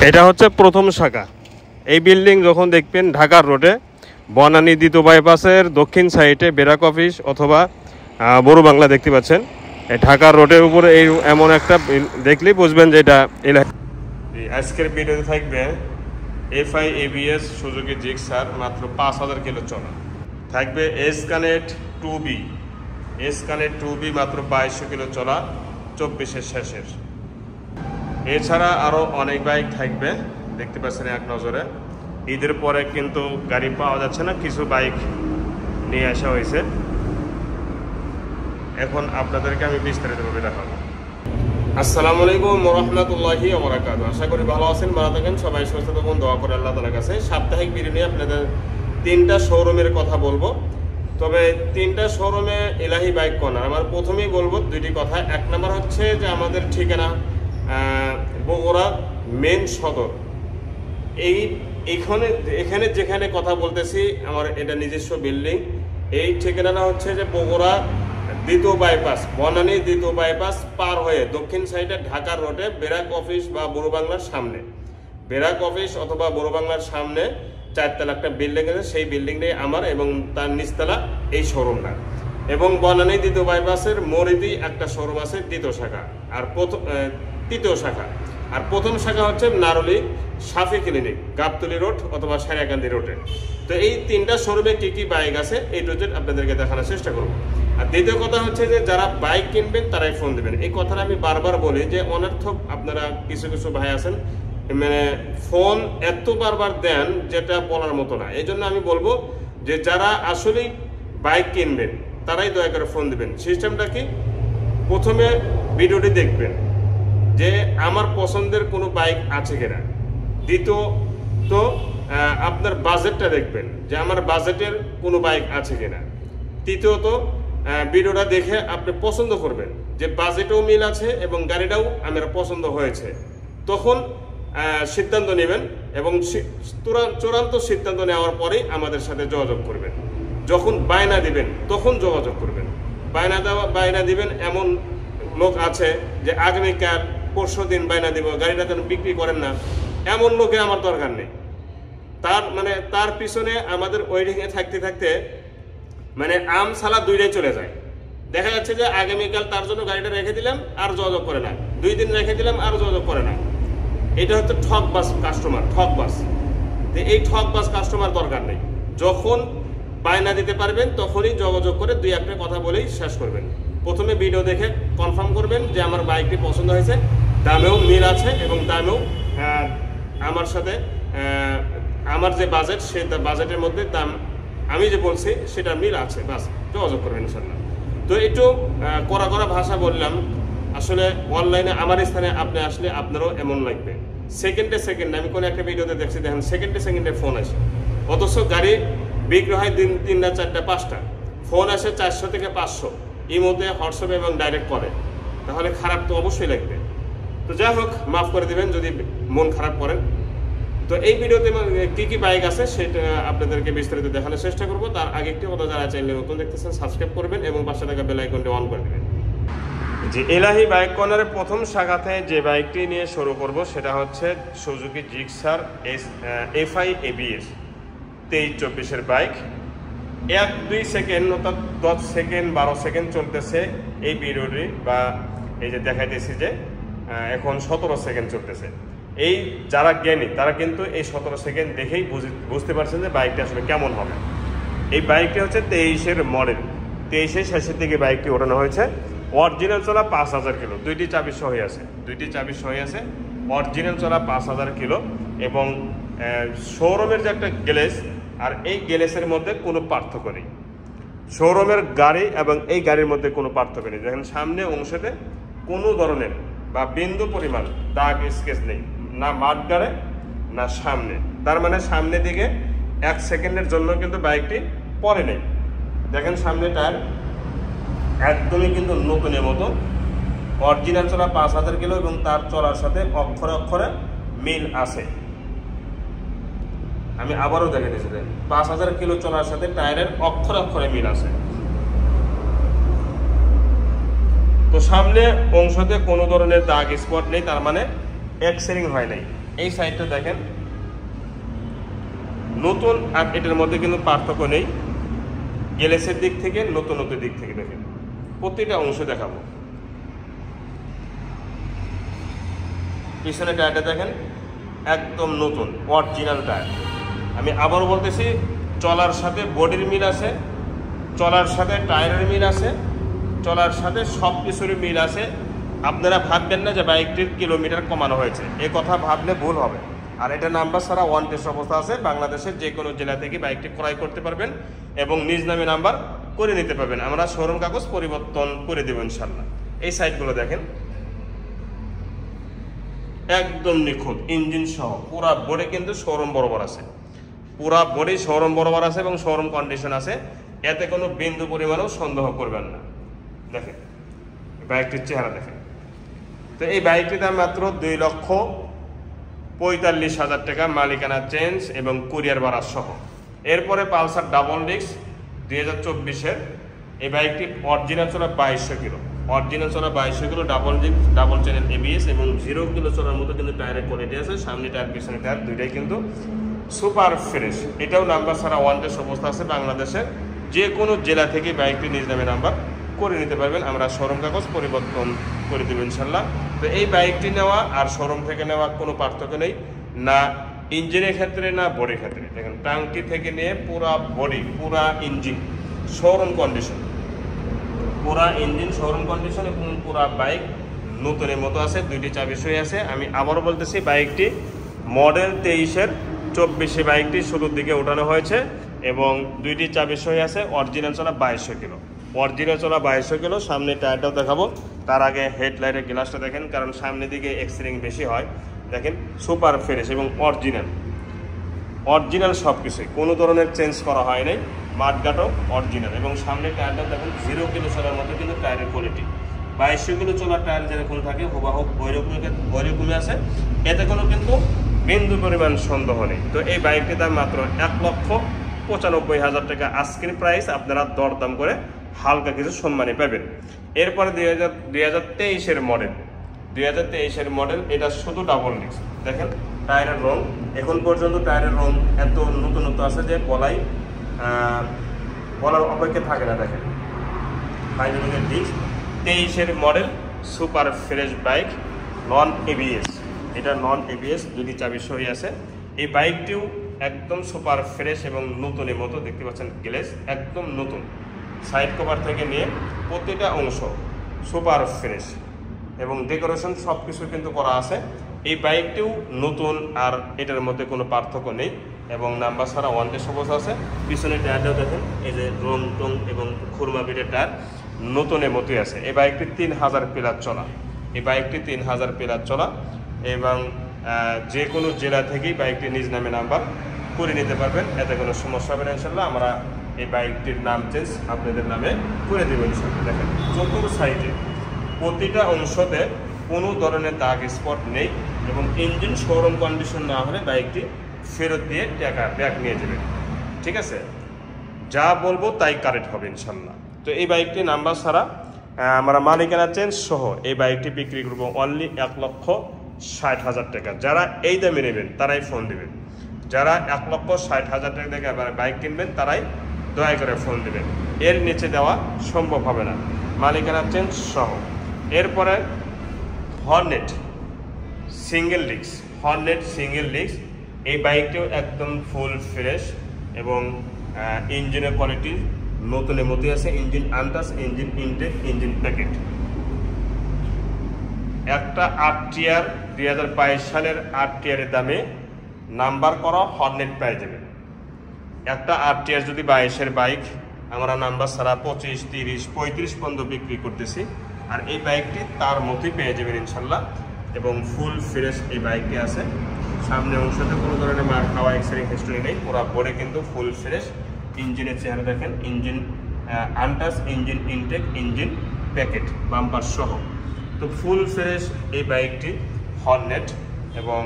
এটা হচ্ছে প্রথম শাখা। এই বিল্ডিং যখন দেখবেন ঢাকার রোডে বনানী দ্বিতীয় বাইপাসের দক্ষিণ সাইডে বেরাক অফিস অথবা বড় বাংলা দেখতে পাচ্ছেন। এই ঢাকার রোডের উপরে এই এমন একটা দেখলেই বুঝবেন যে এটা আজকের ভিডিওতে থাকবে FI ABS সুজুকি জিক্সার মাত্র 5000 কিলো চলা। থাকবে S-Connect 2B S-Connect 2B মাত্র 2200 কিলো চলা 24-এর শেষের। এছাড়া আরও অনেক বাইক থাকবে, দেখতে পাচ্ছেন এক নজরে। ঈদের পরে কিন্তু গাড়ি পাওয়া যাচ্ছে না, কিছু বাইক নিয়ে আসা হয়েছে। এখন আপনাদেরকে আমি বিস্তারিতভাবে দেখাবো। আসসালামু আলাইকুম ওয়া রাহমাতুল্লাহি ওয়া বারাকাতুহু। আশা করি ভালো আছেন, ভালো থাকেন, সবাই সুস্থ থাকুন, দোয়া করে আল্লাহ তাআলার কাছে। সাপ্তাহিক ভিডিও নিয়ে আপনাদের 3টা শোরুমের কথা বলবো। তবে 3টা শোরুমে এলাহি বাইক কর্নার। আমার প্রথমেই বলবো 2টি কথা। 1 নম্বর হচ্ছে যে আমাদের ঠিকানা বগুড়া মেন সদর। এখানে যেখানে কথা বলতেছি আমার এটা নিজস্ব বিল্ডিং। এই ঠিকানাটা হচ্ছে যে বগুড়া দ্বিতীয় বাইপাস, বনানী দ্বিতীয় বাইপাস পার হয়ে দক্ষিণ সাইডে ঢাকার রোডে বেরাক অফিস বা বড় বাংলার সামনে, বেরাক অফিস অথবা বড় বাংলার সামনে 4তলা একটা বিল্ডিং আছে। সেই বিল্ডিংটাই আমার এবং তার নিচতলা এই শোরুমটা। এবং বনানী দ্বিতীয় বাইপাসের মরিদি একটা শোরুম আছে, দ্বিতীয় শাখা আর তৃতীয় শাখা। আর প্রথম শাখা হচ্ছে নারুলি সাফি ক্লিনিক, গাবতলী রোড অথবা সারিয়াকান্দি রোডে। তো এই 3টা শোরুমে কি কি বাইক আছে এই টু জেড আপনাদেরকে দেখানোর চেষ্টা করব। আর দ্বিতীয় কথা হচ্ছে যে যারা বাইক কিনবেন তারাই ফোন দেবেন। এই কথাটা আমি বারবার বলি যে অনর্থক আপনারা কিছু ভাই আছেন মানে ফোন এত বারবার দেন যেটা বলার মতো না। এই জন্য আমি বলবো যে যারা আসলেই বাইক কিনবেন তারাই দয়া করে ফোন দেবেন। সিস্টেমটা কি, প্রথমে ভিডিওটি দেখবেন যে আমার পছন্দের কোনো বাইক আছে কিনা। দ্বিতীয়ত আপনার বাজেটটা দেখবেন যে আমার বাজেটের কোনো বাইক আছে কিনা। তৃতীয়ত ভিডিওটা দেখে আপনি পছন্দ করবেন যে বাজেটেও মিল আছে এবং গাড়িটাও আমার পছন্দ হয়েছে, তখন সিদ্ধান্ত নেবেন এবং চূড়ান্ত সিদ্ধান্ত নেওয়ার পরেই আমাদের সাথে যোগাযোগ করবেন। যখন বায়না দিবেন তখন যোগাযোগ করবেন। বায়না দিবেন এমন লোক আছে যে আগামীকাল পরশু দিন বায়না দিব, গাড়িটা যেন বিক্রি করেন না, এমন লোকে আমার দরকার নেই। তার পিছনে আমাদের ওয়েটিংয়ে থাকতে থাকতে মানে আম সালা 2টাই চলে যায়। দেখা যাচ্ছে যে আগামীকাল তার জন্য গাড়িটা রেখে দিলাম আর যোগাযোগ করে না, 2 দিন রেখে দিলাম আর যোগাযোগ করে না। এটা হচ্ছে ঠকবাজ কাস্টমার, ঠকবাজ। এই ঠকবাজ কাস্টমার দরকার নেই। যখন বায়না দিতে পারবেন তখনই যোগাযোগ করে 2-1টা কথা বলেই শেষ করবেন। প্রথমে ভিডিও দেখে কনফার্ম করবেন যে আমার বাইকটি পছন্দ হয়েছে, দামেও মিল আছে এবং দামেও আমার সাথে আমার যে বাজেট সে বাজেটের মধ্যে দাম আমি যে বলছি সেটা মিল আছে, বাস যোগাযোগ করবেন ইনশাল্লাহ। তো একটু কড়া ভাষা বললাম, আসলে অনলাইনে আমার স্থানে আপনি আসলে আপনারও এমন লাগবে। সেকেন্ডে আমি কোনো একটা ভিডিওতে দেখছি, দেখেন সেকেন্ডে ফোন আসে, অথচ গাড়ি বিক্রি হয় 3টা 4টা 5টা, ফোন আসে 400 থেকে 500 ইমোতে, হোয়াটসঅ্যাপে এবং ডাইরেক্ট করে। তাহলে খারাপ তো অবশ্যই লাগবে। তো যাই হোক, মাফ করে দেবেন যদি মন খারাপ করেন। তো এই ভিডিওতে কি কি বাইক আছে সেটা আপনাদেরকে বিস্তারিত দেখানোর চেষ্টা করব। তার আগে একটি কথা, যারা চ্যানেলে নতুন দেখতেছেন সাবস্ক্রাইব করবেন এবং পাশে থাকা বেল আইকনটি অন করে দেবেন। যে এলাহি বাইক কর্নারের প্রথম শাখাতে যে বাইকটি নিয়ে শুরু করব সেটা হচ্ছে সুজুকি জিক্সার FI ABS 23-24-এর বাইক। 1-2 সেকেন্ড অর্থাৎ 10 সেকেন্ড 12 সেকেন্ড চলতেছে এই ভিডিওটি, বা এই যে দেখাইতেছি যে এখন 17 সেকেন্ড চলতেছে। এই যারা জ্ঞানী তারা কিন্তু এই 17 সেকেন্ড দেখেই বুঝতে পারছেন যে বাইকটা আসলে কেমন হবে। এই বাইকটি হচ্ছে 23-এর মডেল, 23-এর শেষের দিকে বাইকটি ওঠানো হয়েছে। অরিজিনাল চলা 5000 কিলো, 2টি চাবি সহই আছে। অরিজিনাল চলা 5000 কিলো এবং শোরুমের যে একটা গ্লেস, আর এই গ্লেসের মধ্যে কোনো পার্থক্য নেই। শোরুমের গাড়ি এবং এই গাড়ির মধ্যে কোনো পার্থক্য নেই। দেখেন সামনে অংশতে কোনো ধরনের বা বিন্দু পরিমাণ দাগ স্কেচ নেই, না মাঠগাড়ে না সামনে। তার মানে সামনে দিকে 1 সেকেন্ডের জন্য কিন্তু বাইকটি পরে নেই। দেখেন সামনে টায়ার একদমই কিন্তু নতুনের মতো। অরিজিনাল চলা 5000 কিলো এবং তার চলার সাথে অক্ষরে মিল আছে। আমি আবারও দেখে দিয়েছি, 5000 কিলো চলার সাথে টায়ারের অক্ষরে মিল আছে। তো সামনে অংশতে কোনো ধরনের দাগ স্পট নেই, তার মানে এক্সেরিং হয় নাই। এই সাইডটা দেখেন নতুন, আর এটার মধ্যে কিন্তু পার্থক্য নেই গ্লেসের দিক থেকে, নতুনত্বের দিক থেকে। দেখেন প্রতিটা অংশ দেখাবো। পিছনে টায়ারটা দেখেন একদম নতুন অরিজিনাল টায়ার। আমি আবারও বলতেছি, চলার সাথে বডির মিল আছে, চলার সাথে টায়ারের মিল আছে, চলার সাথে সব কিছুর মিল আছে। আপনারা ভাববেন না যে বাইকটির কিলোমিটার কমানো হয়েছে, এ কথা ভাবলে ভুল হবে। আর এটা নাম্বার ছাড়া ওয়ান টেস্ট অবস্থা আছে। বাংলাদেশের যে কোনো জেলা থেকে বাইকটি ক্রয় করতে পারবেন এবং নিজ নামে নাম্বার করে নিতে পারবেন। আমরা শোরুম কাগজ পরিবর্তন করে দেবো ইনশাল্লাহ। এই সাইডগুলো দেখেন একদম নিখুঁত, ইঞ্জিন সহ পুরা বডি কিন্তু শোরুম বরাবর আছে, পুরা বডি শোরুম বরাবর আছে এবং শোরুম কন্ডিশন আছে, এতে কোনো বিন্দু পরিমাণও সন্দেহ করবেন না। দেখেন বাইকটির চেহারা দেখেন। তো এই বাইকটির দাম মাত্র 2,45,000 টাকা, মালিকানা চেঞ্জ এবং কুরিয়ার ভাড়া সহ। এরপরে পালসার ডাবল ডিস্ক 2024-এর এই বাইকটি অরিজিনাল চলা 2200 কিলো, অরিজিনাল চলা 2200 kilo, double disc, double channel ABS এবং 0 কিলো চলার মতো কিন্তু টায়ারের কোয়ালিটি আছে। সামনে টায়ার পিছনে টায়ার দুইটাই কিন্তু সুপার ফ্রেশ। এটাও নাম্বার ছাড়া ওয়ান টেস্ট অবস্থা আছে। বাংলাদেশের যে কোনো জেলা থেকে বাইকটি নিজ নামে নাম্বার করে নিতে পারবেন, আমরা শোরুম কাগজ পরিবর্তন করে দেবো ইনশাল্লাহ। তো এই বাইকটি নেওয়া আর শোরুম থেকে নেওয়া কোনো পার্থক্য নেই, না ইঞ্জিনের ক্ষেত্রে না বডির ক্ষেত্রে। দেখেন টাঙ্কি থেকে নিয়ে পুরা বডি, পুরা ইঞ্জিন শোরুম কন্ডিশন, পুরা ইঞ্জিন শোরুম কন্ডিশন এবং পুরা বাইক নতুনের মতো আছে। দুইটি চাবি সই আছে। আমি আবারও বলতেছি, বাইকটি মডেল 23-এর 24-এ বাইকটি শুরুর দিকে ওঠানো হয়েছে এবং দুইটি চাবি সই আছে। অরিজিনাল চলা 2200 কিলো, অরিজিনাল চলা 2200 কিলো। সামনে টায়ারটাও দেখাবো, তার আগে হেডলাইটের গ্লাসটা দেখেন, কারণ সামনের দিকে এক্সিডেন্ট বেশি হয়। দেখেন সুপার ফ্রেশ এবং অরিজিনাল, অরিজিনাল সব কিছুই, কোনো ধরনের চেঞ্জ করা হয় নাই। মাঠগাটও অরিজিনাল এবং সামনে টায়ারটাও দেখেন 0 কিলো চলার মতো কিন্তু টায়ারের কোয়ালিটি। 2200 কিলো চলার টায়ার যেরকম থাকে হুবাহুব ওইরকমই আছে, এতে কোনো কিন্তু বিন্দু পরিমাণ সন্দেহ নেই। তো এই বাইকটির দাম মাত্র 1,95,000 টাকা আজকের প্রাইস। আপনারা দরদাম করে হালকা কিছু সম্মানী পাবেন। এরপরে 2023-এর মডেল, 2023-এর মডেল, এটা শুধু ডাবল ডিস্ক। দেখেন টায়ারের রং, এখন পর্যন্ত টায়ারের রং এত নতুনত্ব আছে যে বলার অপেক্ষা থাকে না। দেখেন ফাইনালের ডিস্ক, 23-এর model, super fresh bike, non ABS। এটা নন ABS, দুটি চাবি সই আছে। এই বাইকটিও একদম সুপার ফ্রেশ এবং নতুনের মতো। দেখতে পাচ্ছেন গ্লেস একদম নতুন, সাইড কভার থেকে নিয়ে প্রতিটা অংশ সুপার ফ্রেশ এবং ডেকোরেশন সব কিছু কিন্তু করা আছে। এই বাইকটিও নতুন, আর এটার মধ্যে কোনো পার্থক্য নেই এবং নাম্বার ছাড়া ওয়ান টেস্ট অবস্থা আছে। পিছনে টায়ারটাও দেখেন, এই যে রং টং এবং খুরমা বিটের টায়ার নতুনের মতোই আছে। এই বাইকটি 3000 প্লাস চলা, এই বাইকটি 3000 প্লাস চলা এবং যে কোনো জেলা থেকেই বাইকটি নিজ নামে নাম্বার করে নিতে পারবেন, এতে কোনো সমস্যা হবে না ইনশাল্লাহ। আমরা এই বাইকটির নাম চেঞ্জ আপনাদের নামে করে দেবেন ইনশাল্লাহ। দেখেন চতুর সাইডে প্রতিটা অংশতে কোনো ধরনের দাগ স্পট নেই এবং ইঞ্জিন শোরুম কন্ডিশন না হলে বাইকটি ফেরত দিয়ে টাকা ব্যাক নিয়ে যাবেন। ঠিক আছে, যা বলবো তাই কারেক্ট হবে ইনশাল্লাহ। তো এই বাইকটি নাম্বার ছাড়া আমরা মালিকানা চেঞ্জ সহ এই বাইকটি বিক্রি করবো অনলি 1,60,000 টাকা। যারা এই দামে নেবেন তারাই ফোন দেবেন, যারা 1,60,000 টাকা থেকে বাইক কিনবেন তারাই দয়া করে ফোন দেবেন, এর নিচে দেওয়া সম্ভব হবে না, মালিকানা চেঞ্জ সহ। এরপরে Hornet single disc, Hornet single disc, এই বাইকটিও একদম ফুল ফ্রেশ এবং ইঞ্জিনের কোয়ালিটি নতুনের মতোই আছে। Engine untouch, engine intact, engine packet. একটা 8 টিয়ার 2022 সালের 8 টিয়ারের দামে নাম্বার করা হর্নেট পেয়ে যাবেন। একটা 8 টিয়ার যদি 22-এর বাইক আমরা নাম্বার ছাড়া 25, 30, 35 পর্যন্ত বিক্রি করতেছি, আর এই বাইকটি তার মতোই পেয়ে যাবেন ইনশাল্লাহ এবং ফুল ফ্রেশ এই বাইকটি আছে। সামনে অংশতে কোনো ধরনের মার খাওয়া এক্সিডেন্ট হিস্টরি নেই, পুরো বডি কিন্তু ফুল ফ্রেশ। ইঞ্জিনের চেহারা দেখেন, engine untouch, engine intact, engine packet, bumper সহ। তো ফুল ফ্রেশ এই বাইকটি হর্নেট এবং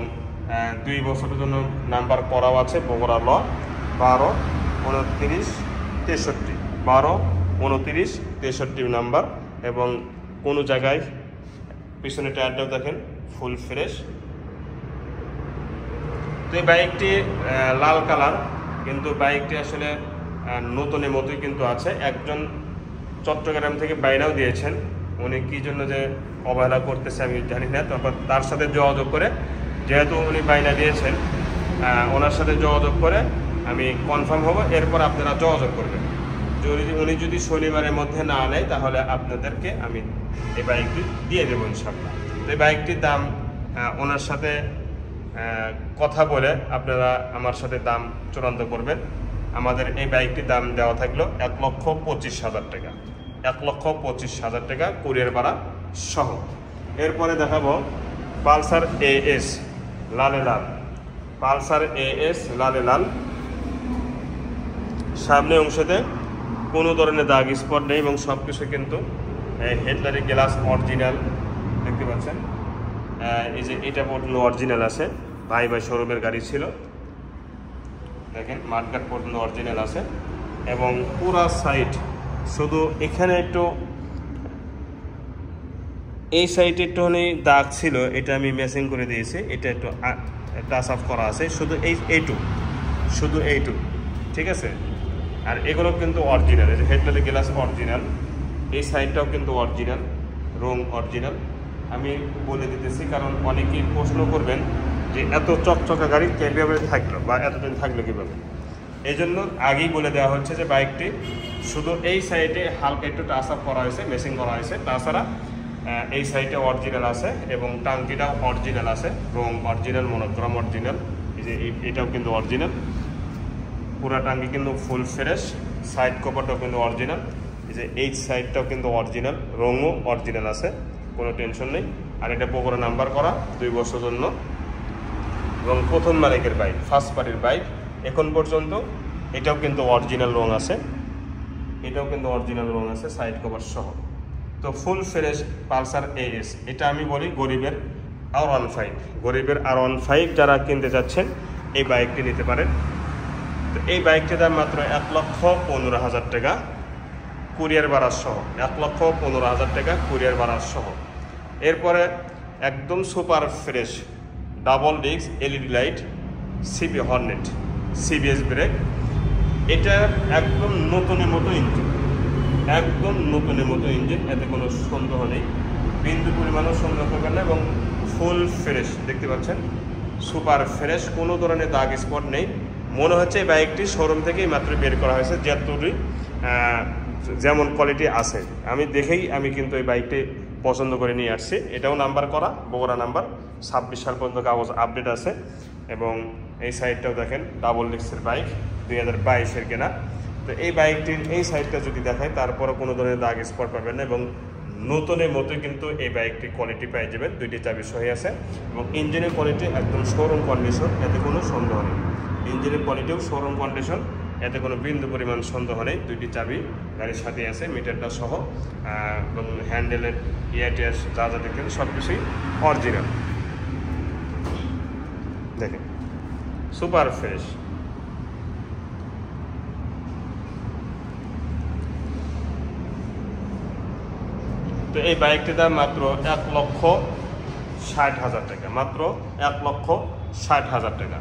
2 বছরের জন্য নাম্বার করাও আছে। বগুড়া ল 12, 29, 63, 12, 29, 63 নাম্বার এবং কোনো জায়গায় পিছনে টায়ারটাও দেখেন ফুল ফ্রেশ তো এই বাইকটি লাল কালার, কিন্তু বাইকটি আসলে নতুনের মতোই কিন্তু আছে। একজন চট্টগ্রাম থেকে বাইনাও দিয়েছেন, উনি কী জন্য যে অবহেলা করতেছে আমি জানি না। তারপর তার সাথে যোগাযোগ করে, যেহেতু উনি বাইনা দিয়েছেন, ওনার সাথে যোগাযোগ করে আমি কনফার্ম হব, এরপর আপনারা যোগাযোগ করবেন। উনি যদি শনিবারের মধ্যে না নেয় তাহলে আপনাদেরকে আমি এই বাইকটি দিয়ে দেবো ইনশাআল্লাহ। তো এই বাইকটির দাম ওনার সাথে কথা বলে আপনারা আমার সাথে দাম চূড়ান্ত করবেন। আমাদের এই বাইকটির দাম দেওয়া থাকলো 1,25,000 টাকা, 1,25,000 টাকা কুরিয়ার ভাড়া সহ। এরপরে দেখাবো পালসার AS লালে লাল, পালসার AS লালে লাল। সামনে অংশতে কোনো ধরনের দাগ স্পট নেই এবং সব কিছু কিন্তু হেডলাইটের গ্লাস অরিজিনাল দেখতে পাচ্ছেন। এই যে এটা পর্যন্ত অরিজিনাল আছে, ভাই শোরুমের গাড়ি ছিল, দেখেন মাঠঘাট পর্যন্ত অরিজিনাল আছে। এবং পুরা সাইড, শুধু এখানে একটু এই সাইডে একটুখানি দাগ ছিল, এটা আমি ম্যাচিং করে দিয়েছি, এটা একটু টাচ আপ করা আছে, শুধু শুধু এইটু, ঠিক আছে। আর এগুলো কিন্তু অরিজিনাল, এই যে হেডলাইটের গ্লাস অরিজিনাল, এই সাইডটাও কিন্তু অরিজিনাল, রং অরিজিনাল। আমি বলে দিতেছি কারণ অনেকেই প্রশ্ন করবেন যে এত চকচকা গাড়ি কীভাবে থাকলো বা এতদিন থাকলো কীভাবে। এই জন্য আগেই বলে দেওয়া হচ্ছে যে বাইকটি শুধু এই সাইডে হালকা একটু টাচ আপ করা হয়েছে, মেশিং করা হয়েছে, তাছাড়া এই সাইডে অরিজিনাল আছে এবং টাঙ্কিটাও অরিজিনাল আছে, রং অরিজিনাল, মনোগ্রাম অরিজিনাল। এই যে এটাও কিন্তু অরিজিনাল, পুরা টাঙ্কি কিন্তু ফুল ফ্রেশ, সাইড কভারটাও কিন্তু অরিজিনাল। এই যে এই সাইডটাও কিন্তু অরিজিনাল, রঙও অরিজিনাল আছে, কোনো টেনশন নেই। আর এটা বগুড়া নাম্বার করা 2 বছর জন্য এবং প্রথম মালিকের বাইক, ফার্স্ট পার্টির বাইক এখন পর্যন্ত। এটাও কিন্তু অরিজিনাল রং আছে, এটাও কিন্তু অরিজিনাল রং আছে সাইড কভার সহ। তো ফুল ফ্রেশ পালসার AS, এটা আমি বলি গরিবের R15, গরিবের R15 যারা কিনতে যাচ্ছেন এই বাইকটি নিতে পারেন। তো এই বাইকটির দাম মাত্র 1,15,000 টাকা কুরিয়ার ভাড়া সহ, 1,15,000 টাকা কুরিয়ার ভাড়া সহ। এরপরে একদম super fresh double disc LED light, CB Hornet, CBS brake, এটা একদম নতুনের মতো ইঞ্জিন, একদম নতুনের মতো ইঞ্জিন, এতে কোনো সন্দেহ নেই, বিন্দু পরিমাণও সন্দেহ করবেন না। এবং ফুল ফ্রেশ দেখতে পাচ্ছেন, সুপার ফ্রেশ, কোনো ধরনের দাগ স্পট নেই। মনে হচ্ছে এই বাইকটি শোরুম থেকেই মাত্র বের করা হয়েছে, যতটুকু যেমন কোয়ালিটি আছে আমি দেখেই আমি কিন্তু এই বাইকটি পছন্দ করে নিয়ে আসছি। এটাও নাম্বার করা, বগুড়া নাম্বার, 26 সাল পর্যন্ত কাগজ আপডেট আছে। এবং এই সাইডটাও দেখেন ডাবল ডিস্কের বাইক, 2022-এর কেনা। তো এই বাইকটির এই সাইডটা যদি দেখায় তারপরও কোনো ধরনের দাগ স্পট পাবেন না এবং নতুনের মতোই কিন্তু এই বাইকটির কোয়ালিটি পেয়ে যাবেন। 2টি চাবি সহ আছে এবং ইঞ্জিনের কোয়ালিটি একদম শোরুম কন্ডিশন, এতে কোনো সন্দেহ নেই। ইঞ্জিনের কোয়ালিটিও শোরুম কন্ডিশন, এতে কোনো বিন্দু পরিমাণ সন্দেহ নেই। 2টি চাবি গাড়ির সাথে আছে, মিটারটা সহ, এবং হ্যান্ডেলের EITS যা যা দেখেন সব কিছুই অরিজিনাল। দেখেন সুপার ফ্রেশ। তো এই বাইকটির দাম মাত্র 1,60,000 টাকা, মাত্র 1,60,000 টাকা।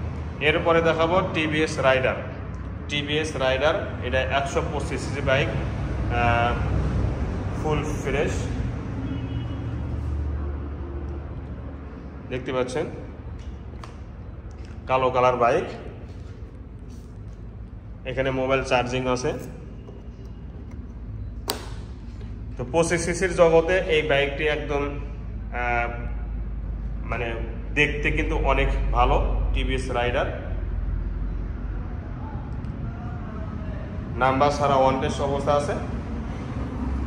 এরপরে দেখাবো TVS রাইডার, TVS রাইডার, এটা 125 cc বাইক, ফুল ফ্রেশ দেখতে পাচ্ছেন, কালো কালার বাইক, এখানে মোবাইল চার্জিং আছে। তো 25 সিসির জগতে এই বাইকটি একদম মানে দেখতে কিন্তু অনেক ভালো। TVS রাইডার নাম্বার ছাড়া ওয়ান টেস্ট অবস্থা আছে,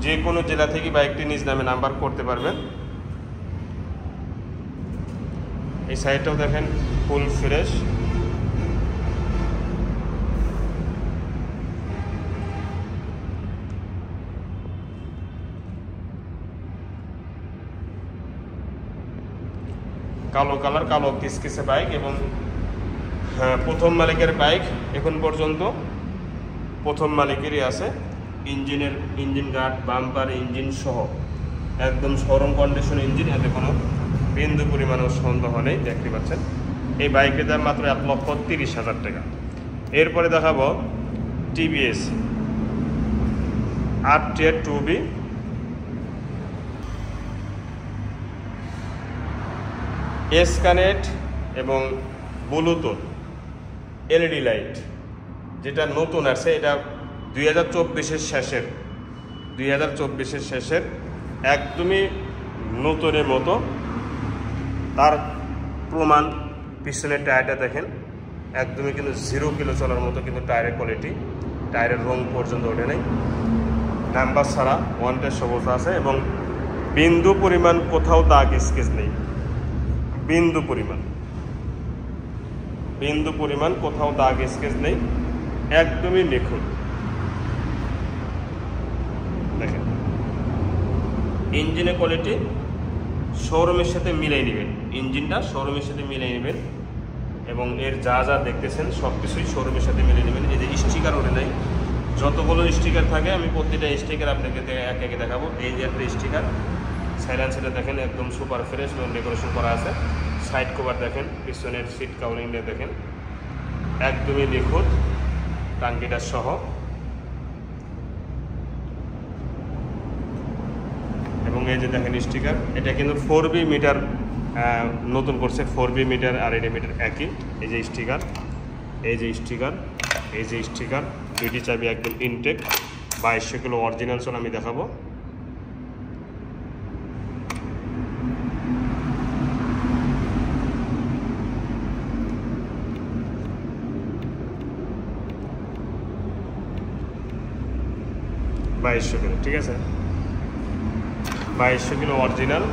যে কোনো জেলা থেকে বাইকটি নিজ নামে নাম্বার করতে পারবেন। এই সাইডটাও দেখেন ফুল ফ্রেশ, কালো কালার, কালো কিসকিসে বাইক এবং প্রথম মালিকের বাইক, এখন পর্যন্ত প্রথম মালিকেরই আছে। ইঞ্জিন গার্ড, বাম্পার, ইঞ্জিন সহ একদম শোরুম কন্ডিশন ইঞ্জিন, এতে কোনো বিন্দু পরিমাণও সন্দেহ নেই। দেখতে পাচ্ছেন এই বাইকের দাম মাত্র 1,30,000 টাকা। এরপরে দেখাবো TVS R-Tier 2B, S connect এবং ব্লুটুথ এলইডি লাইট, যেটা নতুন আছে। এটা 2024-এর শেষের একদমই নতুনের মতো। তার প্রমাণ পিছনের টায়ারটা দেখেন, একদমই কিন্তু 0 কিলো চলার মতো কিন্তু টায়ারের কোয়ালিটি, টায়ারের রং পর্যন্ত ওঠে নেই, নাম্বার ছাড়া ওয়ান্টেড অবস্থা আছে এবং বিন্দু পরিমাণ কোথাও দাগ স্কেচ নেই, বিন্দু পরিমাণ কোথাও দাগ স্কেচ নেই, একদমই নিখুঁত। দেখেন ইঞ্জিনের কোয়ালিটি শোরুমের সাথে মিলাই নেবেন, ইঞ্জিনটা শোরুমের সাথে মিলাই নেবেন এবং এর যা যা দেখতেছেন সব কিছুই শোরুমের সাথে মিলিয়ে নেবেন। এই যে স্টিকার ওঠে নাই, যতগুলো স্টিকার থাকে আমি প্রতিটা স্টিকার আপনাকে এক একে দেখাবো। এই যে একটা স্টিকার, সাইলেন্সারটা দেখেন একদম সুপার ফ্রেশ এবং ডেকোরেশন করা আছে। সাইড কভার দেখেন, পিছনের সিট কাভারিংটা দেখেন একদমই নিখুঁত, টাঙ্কিটা সহ। এবং এই যে দেখেন স্টিকার, এটা কিন্তু 4B মিটার নতুন করছে, 4B মিটার আর এটা মিটার একই। এই যে স্টিকার, দুইটি চাবি একদম ইনটেক, 2200 কিলো অরিজিনাল চল আমি দেখাবো। ঠিক আছে, 2200 কিলো অরিজিনাল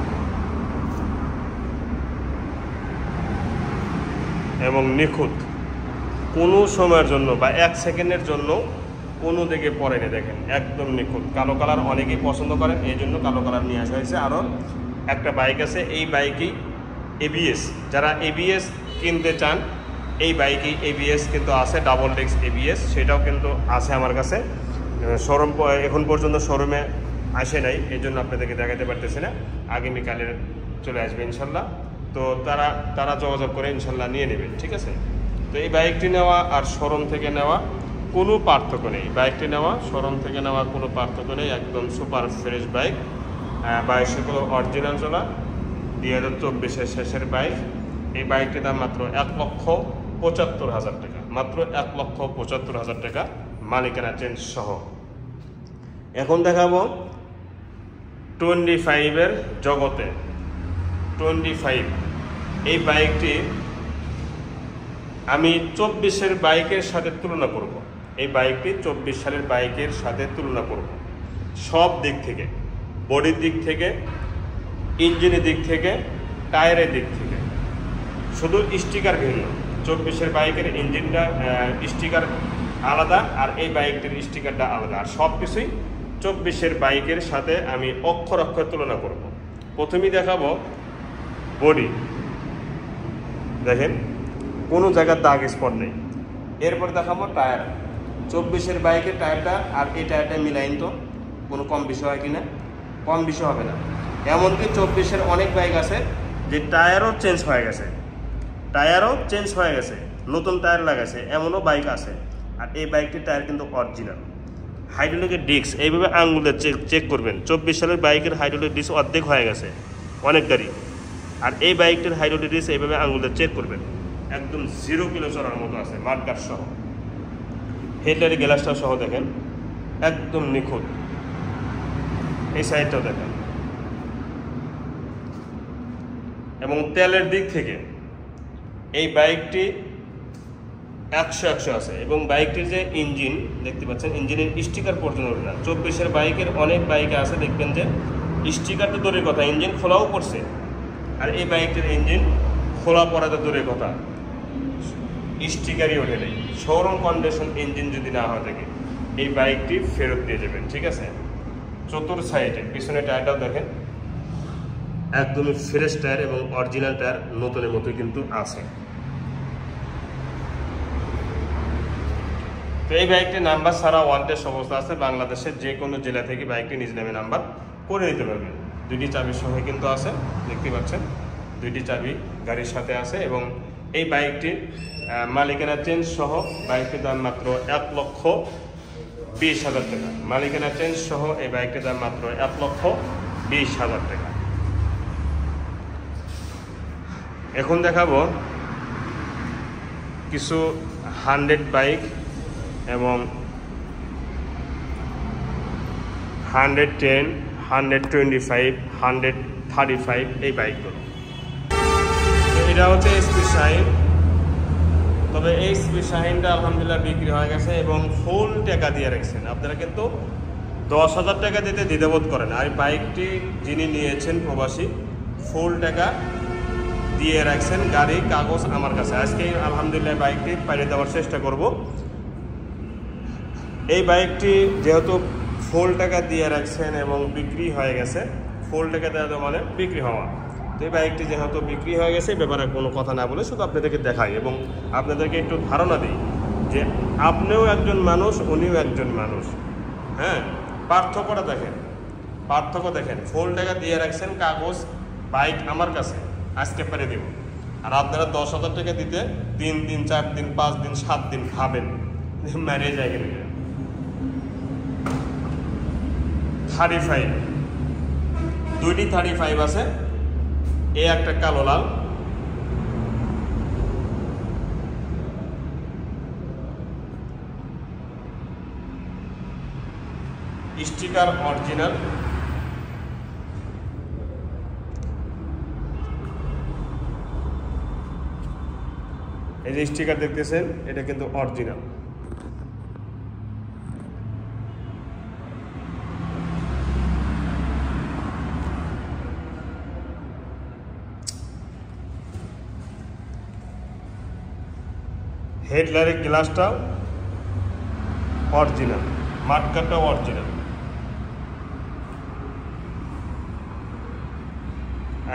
এবং নিখুঁত, কোনো সময়ের জন্য বা 1 সেকেন্ডের জন্য কোনো দিকে পড়ে না। দেখেন একদম নিখুঁত। কালো কালার অনেকেই পছন্দ করেন, এই জন্য কালো কালার নিয়ে আসা হয়েছে। আরও একটা বাইক আছে, এই বাইকেই ABS, যারা ABS কিনতে চান এই বাইকেই ABS কিন্তু আছে, ডাবল ডিস্ক ABS, সেটাও কিন্তু আছে আমার কাছে। শোরুম এখন পর্যন্ত শোরুমে আসে নাই, এই জন্য আপনাদেরকে দেখাতে পারতেছি না, আগামীকালে চলে আসবে ইনশাল্লাহ। তো তারা যোগাযোগ করে ইনশাল্লাহ নিয়ে নেবেন, ঠিক আছে। তো এই বাইকটি নেওয়া আর শোরুম থেকে নেওয়া কোনো পার্থক্য নেই, শোরুম থেকে নেওয়া কোনো পার্থক্য নেই, একদম super fresh bike. 2200 kilo original চলা, 2024-এর শেষের বাইক। এই বাইকটির দাম মাত্র 1,75,000 টাকা, মাত্র 1,75,000 টাকা মালিকানা চেঞ্জ সহ। এখন দেখাবো 25-এর জগতে 25। এই বাইকটি আমি 24-এর বাইকের সাথে তুলনা করব, এই বাইকটি 24 সালের বাইকের সাথে তুলনা করব, সব দিক থেকে, বডির দিক থেকে, ইঞ্জিনের দিক থেকে, টায়ারের দিক থেকে। শুধু স্টিকার ভিন্ন, 24-এর বাইকের ইঞ্জিনটা স্টিকার আলাদা আর এই বাইকটির স্টিকারটা আলাদা, আর সব কিছুই 24-এর বাইকের সাথে আমি অক্ষর তুলনা করব। প্রথমেই দেখাবো বডি, দেখেন কোনো জায়গার দাগ স্পট নেই। এরপর দেখাবো টায়ার, 24-এর বাইকের টায়ারটা আর এই টায়ারটা মিলাইন তো কোনো কম বেশি হয় কিনা, কম বেশি হবে না। এমনকি 24-এর অনেক বাইক আছে যে টায়ারও চেঞ্জ হয়ে গেছে, নতুন টায়ার লাগাইছে, এমনও বাইক আছে। আর এই বাইকটির টায়ার কিন্তু অরিজিনাল। হাইড্রোলিকের ডিস্ক এইভাবে আঙুলে চেক করবেন, 24 সালের বাইকের হাইড্রোলিক ডিস্ক অর্ধেক হয়ে গেছে অনেক গাড়ি, আর এই বাইকটির হাইড্রোলিক ডিস্ক এইভাবে আঙুলে চেক করবেন, একদম 0 কিলো চড়ার মতো আছে, মার্কার সহ। হেডলাইটের গ্লাসটা সহ দেখেন একদম নিখুঁত। এই সাইডটাও দেখেন। এবং তেলের দিক থেকে এই বাইকটি 100 আছে এবং বাইকটির যে ইঞ্জিন দেখতে পাচ্ছেন, ইঞ্জিনের স্টিকার পর্যন্ত না। 24-এর বাইকের অনেক বাইকে আছে দেখবেন যে স্টিকার তো দূরের কথা, ইঞ্জিন খোলাও পড়ছে, আর এই বাইকটির ইঞ্জিন খোলা পড়া তো দূরের কথা, স্টিকারই ওঠে নেই। শোরুম কন্ডিশন ইঞ্জিন যদি না হয় থাকে এই বাইকটি ফেরত দিয়ে যাবেন, ঠিক আছে। চতুর সাইডে পিছনে টায়ারটাও দেখেন একদমই ফ্রেশ টায়ার এবং অরিজিনাল টায়ার নতুনের মতোই কিন্তু আছে। তো এই বাইকটির নাম্বার ছাড়া ওয়ান্টেড অবস্থা আছে, বাংলাদেশের যে কোনো জেলা থেকে বাইকটি নিজ নামে নাম্বার করে নিতে পারবেন। 2টি চাবির সহ কিন্তু আছে, দেখতে পাচ্ছেন 2টি চাবি গাড়ির সাথে আছে। এবং এই বাইকটির মালিকানা চেঞ্জ সহ বাইকটির দাম মাত্র 1,20,000 টাকা। মালিকানা চেঞ্জ সহ এই বাইকটির দাম মাত্র 1,20,000 টাকা। এখন দেখাবো কিছু 100 বাইক এবং 110, 125, 135 এই বাইকগুলো। এটা হচ্ছে এসপি শাহিন। তবে এই এসপি শাহিনটা আলহামদুলিল্লাহ বিক্রি হয়ে গেছে এবং ফুল টাকা দিয়ে রাখছেন। আপনারা কিন্তু 10,000 টাকা দিতে দ্বিধাবোধ করেন। আর বাইকটি যিনি নিয়েছেন প্রবাসী, ফুল টাকা দিয়ে রাখছেন। গাড়ি কাগজ আমার কাছে। আজকে আলহামদুলিল্লাহ বাইকটি পাইয়ে দেওয়ার চেষ্টা করব। এই বাইকটি যেহেতু ফুল টাকা দিয়ে রাখছেন এবং বিক্রি হয়ে গেছে, ফুল টাকা দেওয়া মানে বিক্রি হওয়া, তো এই বাইকটি যেহেতু বিক্রি হয়ে গেছে এই ব্যাপারে কোনো কথা না বলে শুধু আপনাদেরকে দেখাই এবং আপনাদেরকে একটু ধারণা দিই যে আপনিও একজন মানুষ, উনিও একজন মানুষ। হ্যাঁ, পার্থক্যটা দেখেন, পার্থক্য দেখেন। ফুল টাকা দিয়ে রাখছেন, কাগজ, বাইক আমার কাছে, আজকে পেরে দেব। আর আপনারা 10,000 টাকা দিতে 3 দিন, 4 দিন, 5 দিন, 7 দিন খাবেন, মেরে যায় গেলে। 35, দুইটি 35 আছে, এই একটা কালো লাল। Sticker original. এই যে স্টিকার দেখতেছেন এটা কিন্তু অরিজিনাল। হেডলাইটের গ্লাসটাও অরিজিনাল, মাঠকারটাও অরিজিনাল।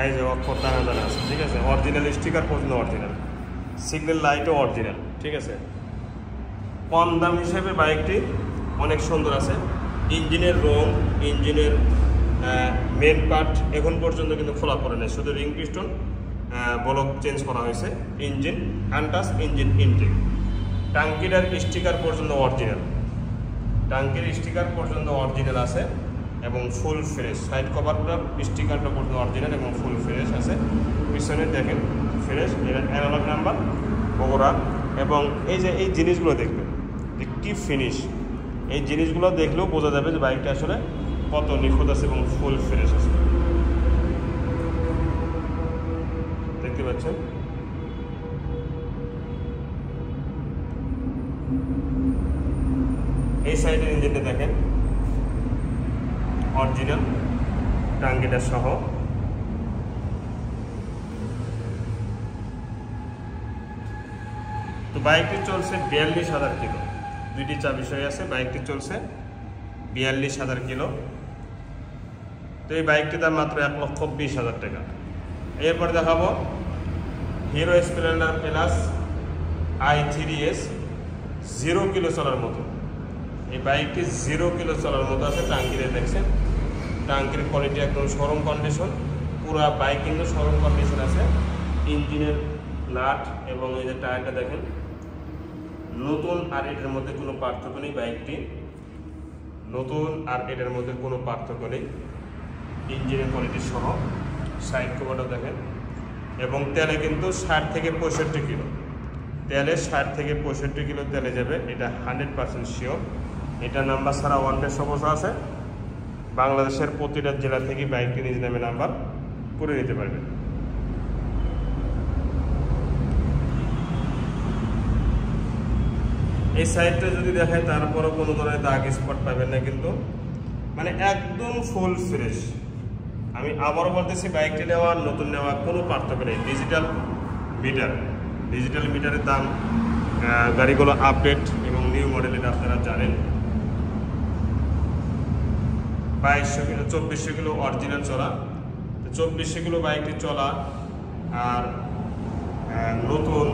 এই যে অক্ষর দানা দানা আছে, ঠিক আছে, অরিজিনাল। স্টিকার পর্যন্ত অরিজিনাল, সিগন্যাল লাইটও অরিজিনাল, ঠিক আছে। কম দাম হিসেবে বাইকটি অনেক সুন্দর আছে। ইঞ্জিনের রং, ইঞ্জিনের মেন পার্ট এখন পর্যন্ত কিন্তু খোলা পড়ে নেই, শুধু রিং পিস্টন বলক চেঞ্জ করা হয়েছে। Engine untouch, engine intact. টাঙ্কিটার স্টিকার পর্যন্ত অরিজিনাল, টাঙ্কির স্টিকার পর্যন্ত অরিজিনাল আছে এবং ফুল ফ্রেশ। সাইড কভারটার স্টিকারটা পর্যন্ত অরিজিনাল এবং ফুল ফ্রেশ আছে। পিছনে দেখেন ফ্রেশ, এটা অ্যানালগ নাম্বার বগুড়া। এবং এই যে এই জিনিসগুলো দেখবেন যে কী ফিনিশ, এই জিনিসগুলো দেখলেও বোঝা যাবে যে বাইকটা আসলে কত নিখুঁত আছে এবং ফুল ফ্রেশ আছে। দেখতে পাচ্ছেন এই সাইডের ইঞ্জিনটা দেখেন অরিজিনাল, টাঙ্গিটা সহ। তো বাইকটি চলছে 42,000 কিলো, দুইটি চাবি সহ আছে। বাইকটি চলছে 42,000 কিলো। তো এই বাইকটির দাম মাত্র 1,20,000 টাকা। এরপরে দেখাবো hero Splendor plus i3s, 0 kilo চলার মতো। এই বাইকটি 0 কিলো চলার মতো আছে। টাঙ্কিতে দেখছেন, টাঙ্কির কোয়ালিটি একদম শোরুম কন্ডিশন। পুরা বাইক কিন্তু শোরুম কন্ডিশন আছে। ইঞ্জিনের নাট এবং এই যে টায়ারটা দেখেন নতুন, আর এটার মধ্যে কোনো পার্থক্য নেই। বাইকটি নতুন আর এটার মধ্যে কোনো পার্থক্য নেই। ইঞ্জিনের কোয়ালিটি সহ। সাইড কভারটা দেখেন। এবং তেলে কিন্তু 60 থেকে 65 কিলো, তেলে 60 থেকে 65 কিলো তেলে যাবে, এটা 100% শিওর। এটা নাম্বার ছাড়া ওয়ান ডে সমস্যা আছে। বাংলাদেশের প্রতিটা জেলা থেকে বাইকটি নিজ নামে নাম্বার করে নিতে পারবেন। এই সাইডটা যদি দেখায় তারপরও কোনো ধরনের দাগ স্পট পাবেন না, কিন্তু মানে একদম ফুল ফ্রেশ। আমি আবারও বলতেছি, বাইকটি নেওয়া নতুন নেওয়া কোনো পার্থক্য নেই। ডিজিটাল মিটার, ডিজিটাল মিটারের দাম, গাড়িগুলো আপডেট এবং নিউ মডেল, এটা আপনারা জানেন। 2200 কিলো, 2400 কিলো অরিজিনাল চলা। 2400 কিলো বাইকটি চলা আর নতুন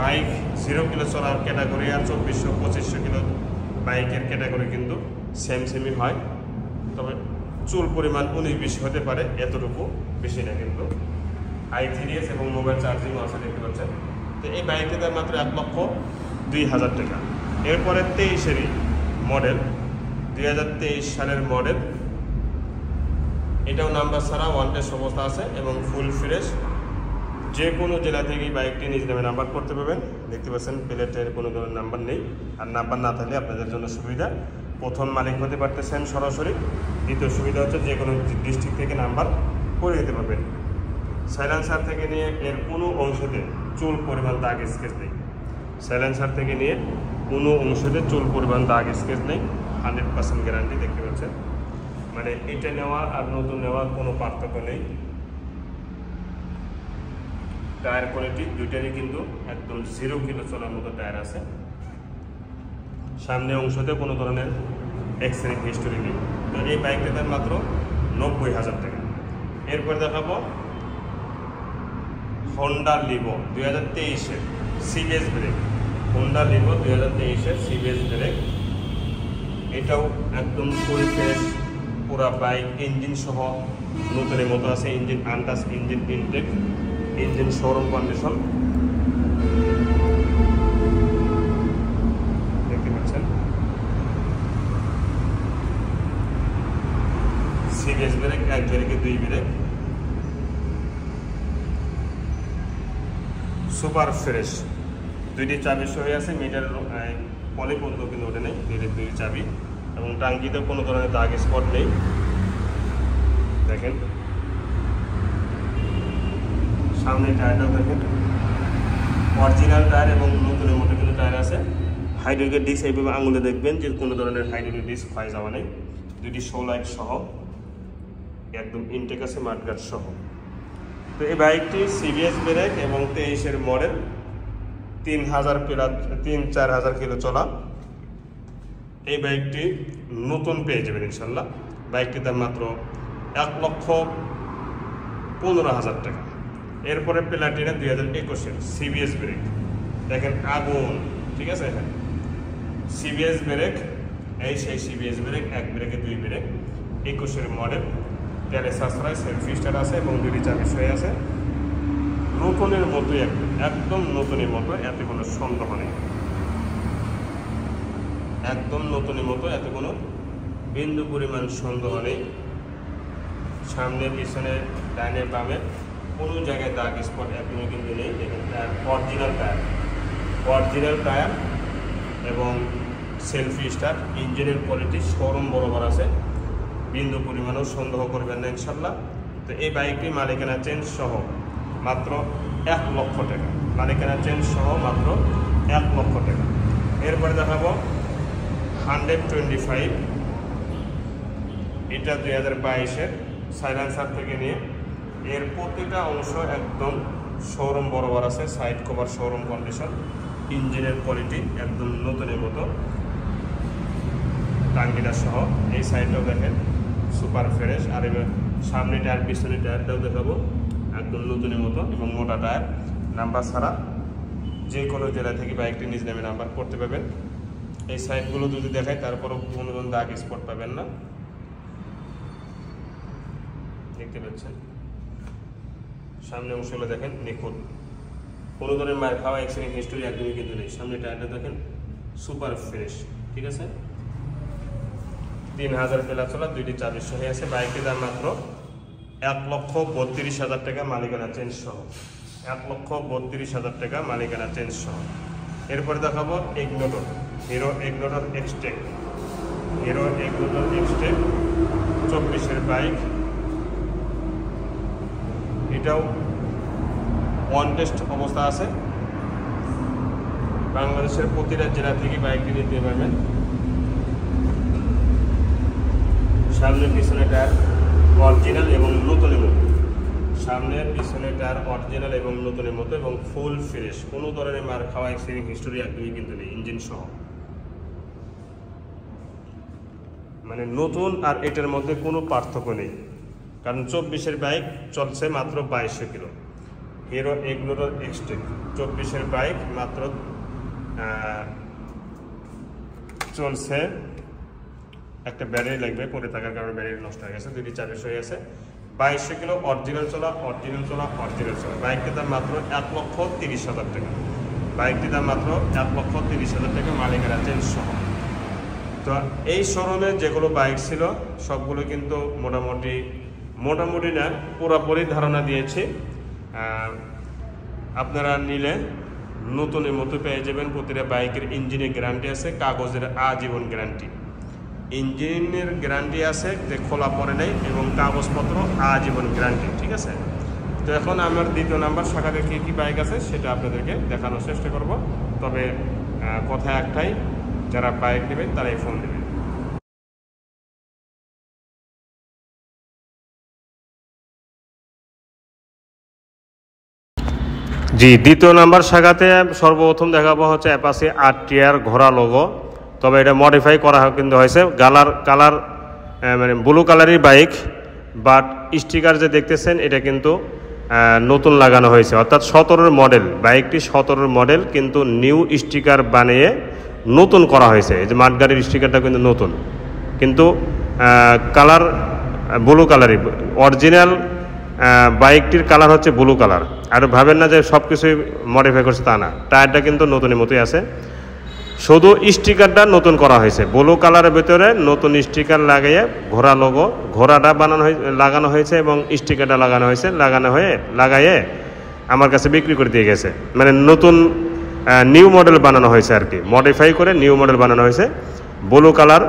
বাইক 0 কিলো চলার ক্যাটাগরি আর 2400-2500 কিলো বাইকের ক্যাটাগরি কিন্তু সেমই হয়। তবে চুল পরিমাণ 19-20 হতে পারে, এতটুকু বেশি না। কিন্তু i3s এবং মোবাইল চার্জিংও আছে দেখতে পাচ্ছেন। তো এই বাইকটির দাম মাত্র 1,02,000 টাকা। এরপরে 23-এরই মডেল, 2023 সালের মডেল, এটাও নাম্বার ছাড়া ওয়ান টেস্ট অবস্থা আছে এবং ফুল ফ্রেশ। যে কোনো জেলা থেকেই বাইকটি নিজ নামে নাম্বার করতে পারবেন। দেখতে পাচ্ছেন প্লেটের কোনো ধরনের নাম্বার নেই, আর নাম্বার না থাকলে আপনাদের জন্য সুবিধা, প্রথম মালিক হতে পারতেছেন সরাসরি। দ্বিতীয় সুবিধা হচ্ছে যে কোনো ডিস্ট্রিক্ট থেকে নাম্বার করে দিতে পারবেন। সাইলেন্সার থেকে নিয়ে এর কোনো অংশতে চুল পরিমাণ দাগ স্কেচ নেই। সাইলেন্সার থেকে নিয়ে কোনো অংশতে চুল পরিমাণ দাগ স্কেচ নেই, 100% গ্যারান্টি। দেখতে পাচ্ছেন মানে এটা নেওয়া আর নতুন নেওয়ার কোনো পার্থক্য নেই। টায়ার কোয়ালিটি দুইটারই কিন্তু একদম 0 কিলো চলার মতো টায়ার আছে। সামনে অংশতে কোনো ধরনের অ্যাক্সিডেন্ট হিস্টোরি নেই। তো এই বাইকটার দাম মাত্র 90,000 টাকা। এরপর দেখাবো হোন্ডা লিভো 2023-এর সিবিএস ব্রেক। হোন্ডা লিভো 2023-এর সিবিএস ব্রেক, এটাও একদম ফুল ফ্রেশ পুরা বাইক, ইঞ্জিন সহ নতুনের মতো আছে। Engine untouch, engine intact, engine showroom condition. দেখতে পাচ্ছেন সিবিএস ব্রেক, 1 ব্রেকে 2 ব্রেক, সুপার ফ্রেশ। 2টি চাবি সহ আছে, মিটারের পলি পর্যন্ত কিন্তু ওঠে নেই, 2টি চাবি। এবং টাঙ্কিতেও কোনো ধরনের দাগ স্পট নেই। দেখেন সামনে টায়ারটাও দেখেন অরিজিনাল টায়ার এবং নতুনের মতো কিন্তু টায়ার আছে। হাইড্রোলিক ডিস্ক এইভাবে আঙুলে দেখবেন যে কোনো ধরনের হাইড্রোলিক ডিস্ক ক্ষয় যাওয়া নেই। 2টি শো লাইট সহ একদম ইনটেক আছে, মাঠগার্ড সহ। তো এই বাইকটি সিবিএস ব্রেক এবং 23-এর মডেল, 3,000-4,000 কিলো চলা। এই বাইকটি নতুন পেয়ে যাবেন ইনশাল্লাহ। বাইকটির দাম মাত্র 1,15,000 টাকা। এরপরে প্লাটিনা 2021-এর সিবিএস ব্রেক, দেখেন আগুন, ঠিক আছে। সিবিএস ব্রেক, এই সেই সিবিএস ব্রেক, 1 ব্রেকে 2 ব্রেক, 21-এর মডেল, তেলে সাশ্রয়, সেলফি স্টার আছে এবং 2টি চাবি সহ আছে। নতুনের মতোই, একদম নতুনের মতো, এতে কোনো সন্দেহ নেই। একদম নতুনের মতো, এতে কোনো বিন্দু পরিমাণ সন্দেহ নেই। সামনে পিছনে ডাইনে বামে কোনো জায়গায় দাগ স্পট একদমই কিন্তু নেই। দেখেন টায়ার অরিজিনাল টায়ার এবং সেলফি স্টার, ইঞ্জিনের কোয়ালিটি শোরুম বরাবর আছে, বিন্দু পরিমাণও সন্দেহ করবেন না ইনশাল্লাহ। তো এই বাইকটি মালিকানা চেঞ্জ সহ মাত্র 1 লক্ষ টাকা। মালিকানা চেঞ্জ সহ মাত্র 1 লক্ষ টাকা। এরপরে দেখাবো 125, এটা 2022-এর, সাইলেন্সার থেকে নিয়ে এর প্রতিটা অংশ একদম শোরুম বরাবর আছে, সাইড কভার শোরুম কন্ডিশন, ইঞ্জিনের কোয়ালিটি একদম নতুনের মতো, টাঙ্কিটা সহ। এই সাইডটাও দেখেন সুপার ফ্রেশ। আর এবার সামনে টায়ার, পিছনে টায়ারটাও দেখাবো একদম নতুনের মতো এবং মোটা টায়ার, নাম্বার ছাড়া। যে কোনো জেলা থেকে বাইকটি নিজ নামে নাম্বার করতে পারবেন। এই সাইডগুলো যদি দেখায় তারপরও কোনো দাগ স্পট পাবেন না। দেখতে পাচ্ছেন সামনে অংশগুলো দেখেন নিখুঁত, কোনো ধরনের মার খাওয়া অ্যাক্সিডেন্ট হিস্টোরি একদমই কিন্তু নেই। সামনে টায়ারটা দেখেন সুপার ফ্রেশ, ঠিক আছে। 3,000 কিলো চলা, 2টি চাবি সহ আছে। বাইকটির দাম মাত্র 1,32,000 টাকা, মালিকানা চেঞ্জ সহ। 1,32,000 টাকা মালিকানা চেঞ্জ সহ। এরপরে দেখাবো Ignitor, Hero Ignitor Xtec. Hero Ignitor Xtec 24-এর বাইক, এটাও ওয়ান টেস্ট অবস্থা আছে। বাংলাদেশের প্রতিটা জেলা থেকে বাইকটি নিতে পারবেন। সামনে পিছনে টায়ার অরিজিনাল এবং নতুনের মতো, সামনে পিছনে টায়ার অরিজিনাল এবং নতুনের মতো এবং ফুল ফ্রেশ, কোনো ধরনের মার খাওয়া অ্যাক্সিডেন্ট হিস্টোরি একদমই কিন্তু নেই, ইঞ্জিন সহ। মানে নতুন আর এটার মধ্যে কোনো পার্থক্য নেই, কারণ 24-এর বাইক চলছে মাত্র 2200 কিলো। হিরো ইগনোটর এক্সটেক 24-এর বাইক মাত্র চলছে। একটা ব্যাটারি লাগবে, পরে থাকার কারণে ব্যাটারি নষ্ট হয়ে গেছে। 2টি চাবি সহ আছে। 2200 কিলো অরিজিনাল চলা। বাইকটির দাম মাত্র 1,30,000 টাকা। বাইকটির দাম মাত্র 1,30,000 টাকা, মালিকানা চেঞ্জ সহ। তো এই শোরুমে যেগুলো বাইক ছিল সবগুলো কিন্তু মোটামুটি না পুরোপুরি ধারণা দিয়েছি। আপনারা নিলে নতুনের মতো পেয়ে যাবেন। প্রতিটা বাইকের ইঞ্জিনের গ্যারান্টি আছে, কাগজের আজীবন গ্যারান্টি। ইঞ্জিনের গ্যারান্টি আছে যে খোলা পড়ে নেই, এবং কাগজপত্র আজীবন গ্যারান্টি, ঠিক আছে। তো এখন আমার দ্বিতীয় নাম্বার শাখাতে কী কী বাইক আছে সেটা আপনাদেরকে দেখানোর চেষ্টা করব। তবে কথা একটাই, যারা বাইক নেবেন তারাই ফোন দেবেন। জি, দ্বিতীয় নাম্বার শাখাতে সর্বপ্রথম দেখাবো হচ্ছে অ্যাপাচি RTR ঘোড়া লোগো। তবে এটা মডিফাই করা কিন্তু হয়েছে, কালার মানে ব্লু কালারের বাইক, বাট স্টিকার যে দেখতেছেন এটা কিন্তু নতুন লাগানো হয়েছে, অর্থাৎ 17 মডেল। বাইকটি 17 মডেল, কিন্তু নিউ স্টিকার বানিয়ে নতুন করা হয়েছে। এই যে মাঠগাড়ির স্টিকারটা কিন্তু নতুন, কিন্তু কালার ব্লু কালারই। অরিজিনাল বাইকটির কালার হচ্ছে ব্লু কালার। আর ভাবেন না যে সব কিছুই মডিফাই করছে, তা না। টায়ারটা কিন্তু নতুনের মতোই আছে, শুধু স্টিকারটা নতুন করা হয়েছে। ব্লু কালারের ভিতরে নতুন স্টিকার লাগিয়ে ঘোড়া লোগো, ঘোড়াটা লাগানো হয়েছে এবং স্টিকারটা লাগাইয়ে আমার কাছে বিক্রি করে দিয়ে গেছে। মানে নতুন নিউ মডেল বানানো হয়েছে আর কি, মডিফাই করে নিউ মডেল বানানো হয়েছে। ব্লু কালার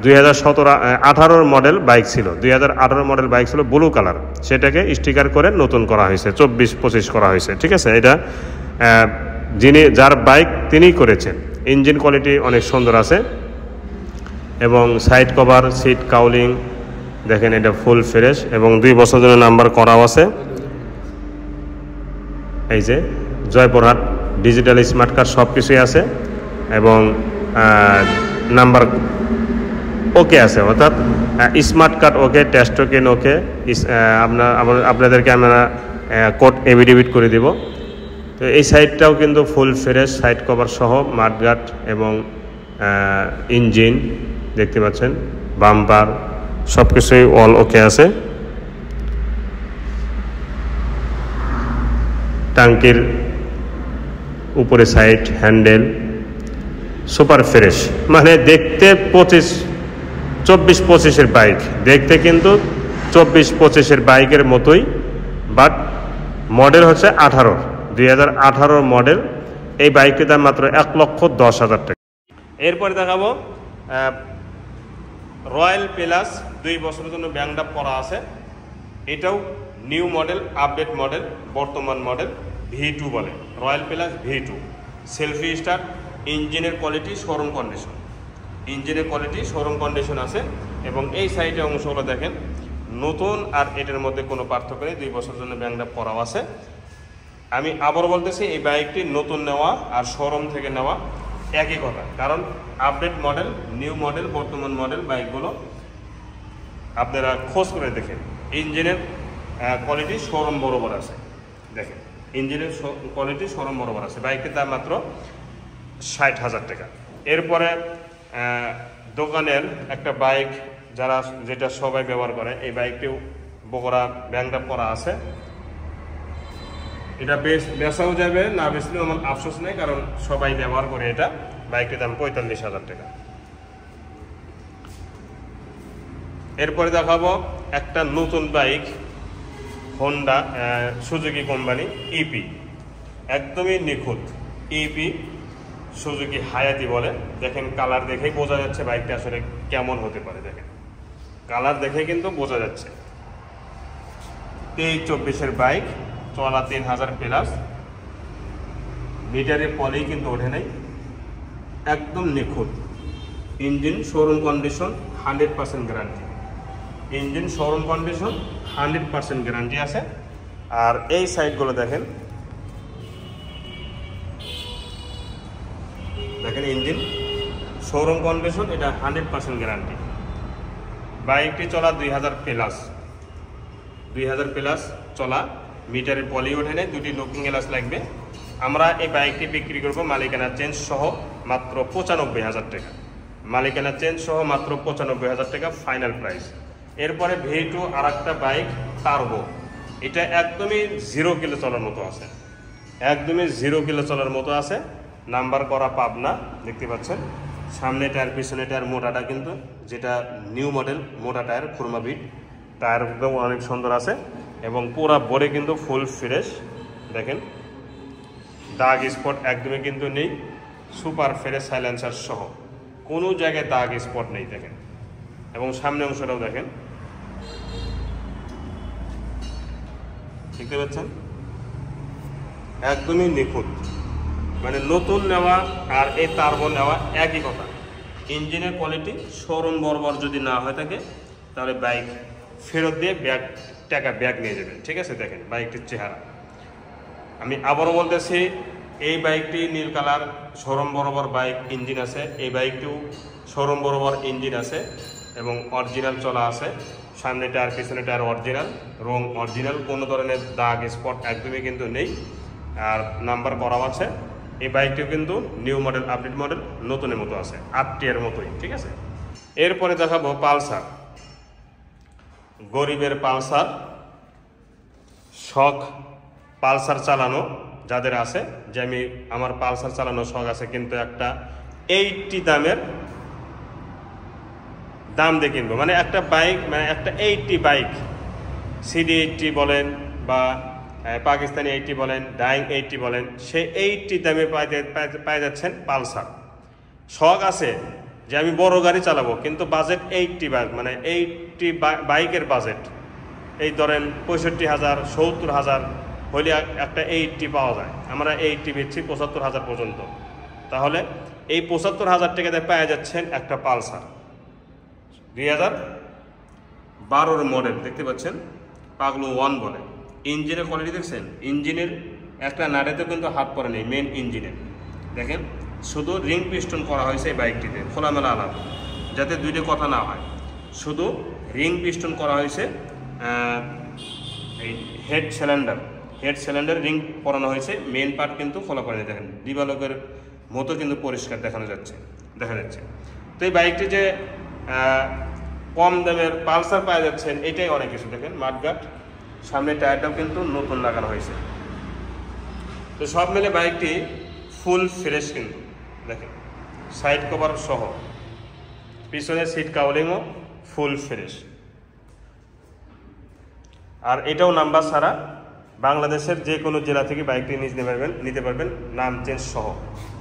2018 মডেল বাইক ছিল, 2018 মডেল বাইক ছিল ব্লু কালার, সেটাকে স্টিকার করে নতুন করা হয়েছে, 24-25 করা হয়েছে, ঠিক আছে। এটা যার বাইক তিনিই করেছেন। ইঞ্জিন কোয়ালিটি অনেক সুন্দর আছে, এবং সাইড কভার, সিট কাউলিং দেখেন এটা ফুল ফ্রেশ, এবং 2 বছর জন্য নাম্বার করাও আছে। এই যে জয়পুরহাট ডিজিটাল স্মার্ট কার্ড সব কিছুই আছে, এবং নাম্বার ওকে আছে, অর্থাৎ smart card okay, test token okay. আপনাদেরকে আমরা কোড এভিডেভিট করে দিব। তো এই সাইডটাও কিন্তু ফুল ফ্রেশ, সাইড কভার সহ, মাঠগার্ড এবং ইঞ্জিন দেখতে পাচ্ছেন, বাম্পার সব কিছুই অল ওকে আছে। টাঙ্কির উপরে সাইড, হ্যান্ডেল সুপার ফ্রেশ, মানে দেখতে 24-25-এর বাইক, দেখতে কিন্তু 24-25-এর বাইকের মতোই, বাট মডেল হচ্ছে 2018 মডেল। এই বাইকটির দাম মাত্র 1,10,000 টাকা। এরপরে দেখাবো রয়্যাল প্লাস, 2 বছরের জন্য ব্যাংকটা পড়া আছে। এটাও নিউ মডেল, আপডেট মডেল, বর্তমান মডেল, V2 বলে, royal plus V2। Selfie start, ইঞ্জিনের কোয়ালিটি শোরুম কন্ডিশন আছে। এবং এই সাইডে অংশগুলো দেখেন নতুন, আর এটার মধ্যে কোনো পার্থক্য নেই, 2 বছরের জন্য ব্যাংকটা পড়াও আছে। আমি আবার বলতেছি, এই বাইকটি নতুন নেওয়া আর শোরুম থেকে নেওয়া একই কথা, কারণ আপডেট মডেল, নিউ মডেল, বর্তমান মডেল বাইকগুলো আপনারা খোঁজ করে দেখেন। ইঞ্জিনের কোয়ালিটি শোরুম বরাবর আছে, দেখেন ইঞ্জিনের কোয়ালিটি শোরুম বরাবর আছে। বাইকটির দাম মাত্র 60,000 টাকা। এরপরে দোকানের একটা বাইক, যেটা সবাই ব্যবহার করে, এই বাইকটিও বগুড়া ব্যাংকটা পড়া আছে। এটা বেচাও যাবে, না বেচলেও আমার আফসোস নেই, কারণ সবাই ব্যবহার করে এটা। বাইকটির দাম 45,000 টাকা। এরপরে দেখাবো একটা নতুন বাইক, হোন্ডা সুজুকি কোম্পানি ইপি, একদমই নিখুঁত ইপি সুজুকি হায়াতি বলে। দেখেন কালার দেখেই বোঝা যাচ্ছে বাইকটা আসলে কেমন হতে পারে। দেখেন কালার দেখে কিন্তু বোঝা যাচ্ছে। 23-24-এর বাইক, চলা 3000 প্লাস, মিটারে পলেই কিন্তু ওঠে নাই, একদম নিখুঁত। Engine showroom condition 100% guarantee, engine showroom condition 100% guarantee আছে। আর এই সাইডগুলো দেখেন ইঞ্জিন শোরুম কন্ডিশন, এটা 100% গ্যারান্টি। বাইকটি চলা 2000 প্লাস চলা, মিটারে পলি ওঠে নেই, 2টি লুকিং গ্লাস লাগবে। আমরা এই বাইকটি বিক্রি করব মালিকানা চেঞ্জ সহ মাত্র 95,000 টাকা। মালিকানা চেঞ্জ সহ মাত্র 95,000 টাকা ফাইনাল প্রাইস। এরপরে V2 আর একটা বাইক টার্বো, এটা একদমই 0 কিলো চলার মতো আছে, একদমই 0 কিলো চলার মতো আছে। নাম্বার করা পাবনা, দেখতে পাচ্ছেন। সামনে টায়ার পিছনে টায়ার মোটাটা কিন্তু যেটা নিউ মডেল মোটা টায়ার, খুরমা বিট টায়ার একদম অনেক সুন্দর আছে এবং পুরা বডি কিন্তু ফুল ফ্রেশ। দেখেন দাগ স্পট একদমই কিন্তু নেই, সুপার ফ্রেশ সাইলেন্সার সহ কোনো জায়গায় দাগ স্পট নেই দেখেন। এবং সামনে অংশটাও দেখেন, দেখতে পাচ্ছেন একদমই নিখুঁত, মানে নতুন নেওয়া আর এই টার্বো নেওয়া একই কথা। ইঞ্জিনের কোয়ালিটি শোরুম বরাবর যদি না হয়ে থাকে তাহলে বাইক ফেরত দিয়ে ব্যাগ নিয়ে যাবেন, ঠিক আছে। দেখেন বাইকটির চেহারা, আমি আবারও বলতেছি, এই বাইকটি নীল কালার, শোরুম বরাবর বাইক ইঞ্জিন আছে। এই বাইকটিও শোরুম বরাবর ইঞ্জিন আছে এবং অরিজিনাল চলা আছে। সামনে টায়ার পিছনে টায়ার অরিজিনাল, রং অরিজিনাল, কোনো ধরনের দাগ স্পট একদমই কিন্তু নেই। আর নাম্বার করাও আছে। এই বাইকটিও কিন্তু নিউ মডেল, আপডেট মডেল, নতুনের মতো আছে, 8টি এর মতোই, ঠিক আছে। এরপরে দেখাবো পালসার, গরিবের পালসার। শখ পালসার চালানো যাদের আছে, যে আমার পালসার চালানো শখ আছে কিন্তু একটা 80 দামের দাম দিয়ে কিনবো, মানে একটা বাইক, মানে একটা 80 বাইক, সিডি 80 বলেন বা পাকিস্তানি 80 বলেন, ডাইং 80 বলেন, সে 80 দামে পাই যাচ্ছেন পালসার। শখ আছে যে আমি বড় গাড়ি চালাবো কিন্তু বাজেট 80 বাইক, মানে 80 বাইকের বাজেট এই ধরেন 65,000 70,000 হলে একটা 80 পাওয়া যায়। আমরা 80 বেচছি 75,000 পর্যন্ত। তাহলে এই 75,000 টাকাতে পাওয়া যাচ্ছেন একটা পালসার 2012 মডেল, দেখতে পাচ্ছেন, পাগলু 1 বলে। ইঞ্জিনের কোয়ালিটি দেখছেন, ইঞ্জিনের একটা নাড়েতে কিন্তু হাত পড়ে নেই, মেন ইঞ্জিনের দেখেন, শুধু রিং পিস্টন করা হয়েছে এই বাইকটিতে, খোলামেলা আলাদা, যাতে দুইটা কথা না হয়। শুধু রিং পিস্টন করা হয়েছে, এই হেড সিলিন্ডার রিং পরানো হয়েছে, মেন পার্ট কিন্তু খোলা পড়ে নেই। দেখেন দিবালোকের মতো কিন্তু পরিষ্কার দেখা যাচ্ছে। তো এই বাইকটি যে কম দামের পালসার পাওয়া যাচ্ছেন, এটাই অনেক কিছু। দেখেন মাঠঘাট, সামনে টায়ারটাও কিন্তু নতুন লাগানো হয়েছে। তো সব মিলে বাইকটি ফুল ফ্রেশ কিন্তু দেখেন, সাইড কভার সহ, পিছনে সিট কাউলিংও ফুল ফ্রেশ। আর এটাও নাম্বার ছাড়া, বাংলাদেশের যে কোনো জেলা থেকে বাইকটি নিতে পারবেন নাম চেঞ্জ সহ।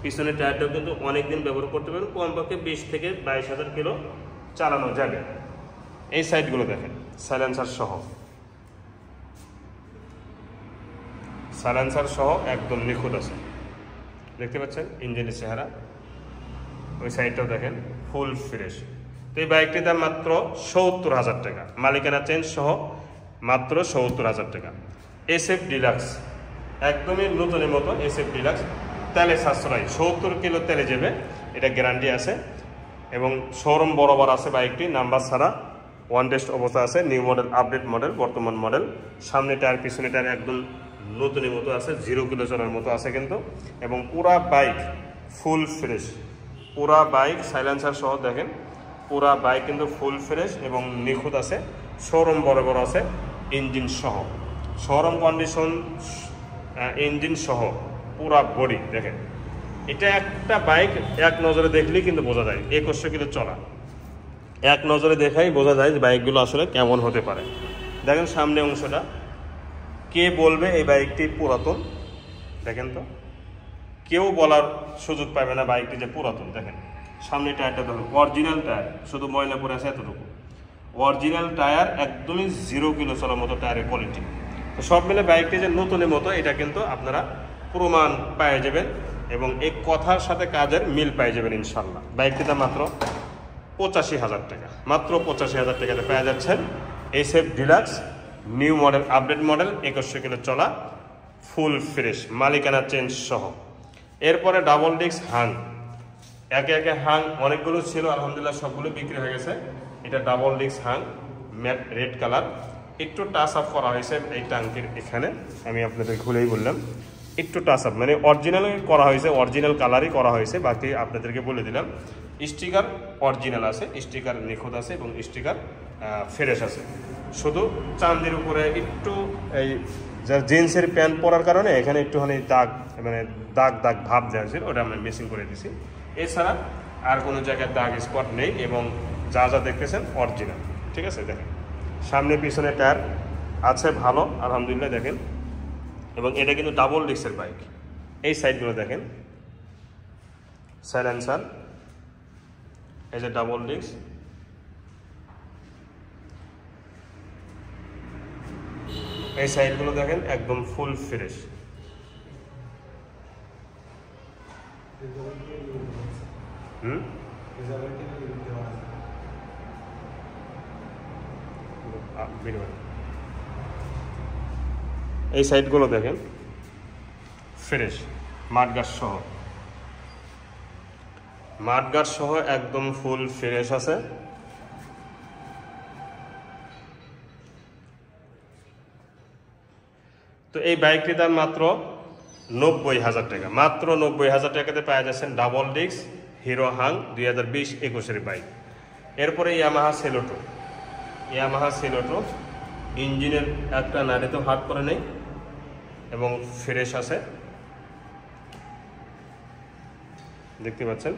পিছনে টায়ারটাও কিন্তু অনেকদিন ব্যবহার করতে পারবেন, কমপক্ষে 20 থেকে 22,000 কিলো চালানো যাবে। এই সাইডগুলো দেখেন, সাইলেন্সার সহ একদম নিখুঁত আছে, দেখতে পাচ্ছেন ইঞ্জিনের চেহারা। ওই সাইডটাও দেখেন ফুল ফ্রেশ। তো এই বাইকটির দাম মাত্র 70,000 টাকা, মালিকানা চেঞ্জ সহ মাত্র 70,000 টাকা। SF ডিলাক্স, একদমই নতুনের মতো SF ডিলাক্স, তেলে সাশ্রয়, 70 কিলো তেলে যাবে, এটা গ্যারান্টি আছে। এবং শোরুম বরাবর আছে বাইকটি, নাম্বার ছাড়া, ওয়ান টেস্ট অবস্থা আছে, নিউ মডেল, আপডেট মডেল, বর্তমান মডেল। সামনে টায়ার পিছনে টায়ার একদম নতুনের মতো আছে, 0 কিলো চলার মতো আছে কিন্তু। এবং পুরা বাইক ফুল ফ্রেশ, পুরা বাইক সাইলেন্সার সহ দেখেন, পুরা বাইক কিন্তু ফুল ফ্রেশ এবং নিখুঁত আছে। শোরুম বরাবর আছে, ইঞ্জিন সহ, শোরুম কন্ডিশন ইঞ্জিন সহ পুরা বডি দেখেন। এটা একটা বাইক এক নজরে দেখলেই কিন্তু বোঝা যায়, 2100 কিলো চলা, এক নজরে দেখাই বোঝা যায় যে বাইকগুলো আসলে কেমন হতে পারে। দেখেন সামনে অংশটা, কে বলবে এই বাইকটি পুরাতন? দেখেন তো, কেউ বলার সুযোগ পাবে না বাইকটি যে পুরাতন। দেখেন সামনে টায়ারটা দেখুন, অরিজিনাল টায়ার, শুধু ময়লা পড়ে আছে এতটুকু, অরিজিনাল টায়ার, একদমই 0 কিলো চলার মতো টায়ারের কোয়ালিটি। তো সব মিলে বাইকটি যে নতুনের মতো এটা কিন্তু আপনারা প্রমাণ পেয়ে যাবেন এবং এই কথার সাথে কাজের মিল পেয়ে যাবেন ইনশাল্লাহ। বাইকটিতে মাত্র 85,000 টাকা, মাত্র 85,000 টাকাতে পেয়ে যাচ্ছেন SF deluxe, new model, update model, 2100 kilo চলা, ফুল ফ্রেশ, মালিকানা চেঞ্জ সহ। এরপরে ডাবল ডিস্ক হাং, একে একে হাং অনেকগুলো ছিল, আলহামদুলিল্লাহ সবগুলো বিক্রি হয়ে গেছে। এটা ডাবল ডিস্ক হাং, ম্যাট রেড কালার, একটু টাচ আপ করা হয়েছে এই টাঙ্কির এখানে, আমি আপনাদের খুলেই বললাম, একটু টাচ আপ, মানে অরিজিনাল করা হয়েছে, অরিজিনাল কালারই করা হয়েছে, বাকি আপনাদেরকে বলে দিলাম। স্টিকার অরিজিনাল আছে, স্টিকার নিখুঁত আছে এবং স্টিকার ফ্রেশ আছে। শুধু চান্দির উপরে একটু এই যার জিন্সের প্যান্ট পরার কারণে এখানে একটুখানি দাগ, মানে দাগ দাগ ভাব দেওয়া ছিল, ওটা আমরা মেসিং করে দিছি। এছাড়া আর কোনো জায়গায় দাগ স্পট নেই এবং যা যা দেখতেছেন অরিজিনাল। ঠিক আছে, দেখেন সামনে পিছনে টায়ার আছে ভালো আলহামদুলিল্লাহ দেখেন। এবং এটা কিন্তু ডাবল ডিস্কের বাইক। এই সাইডগুলো দেখেন, সাইলেন্সার, এই যে ডাবল ডিস্ক, এই সাইডগুলো দেখেন একদম ফুল ফ্রেশ। এই সাইডগুলো দেখেন ফ্রেশ, মাঠগার্ড সহ, মাঠগার্ড সহ একদম ফুল ফ্রেশ আছে। তো এই বাইকটির দাম মাত্র 90,000 টাকা, মাত্র 90,000 টাকাতে পাওয়া যাচ্ছেন double disc hero Hang 2020-21 bike. এরপরে ইয়ামাহা সেলোটো, ইয়ামাহা সেলোটো ইঞ্জিনের একটা নাড়িতেও হাত করে নেই এবং ফ্রেশ আছে, দেখতে পাচ্ছেন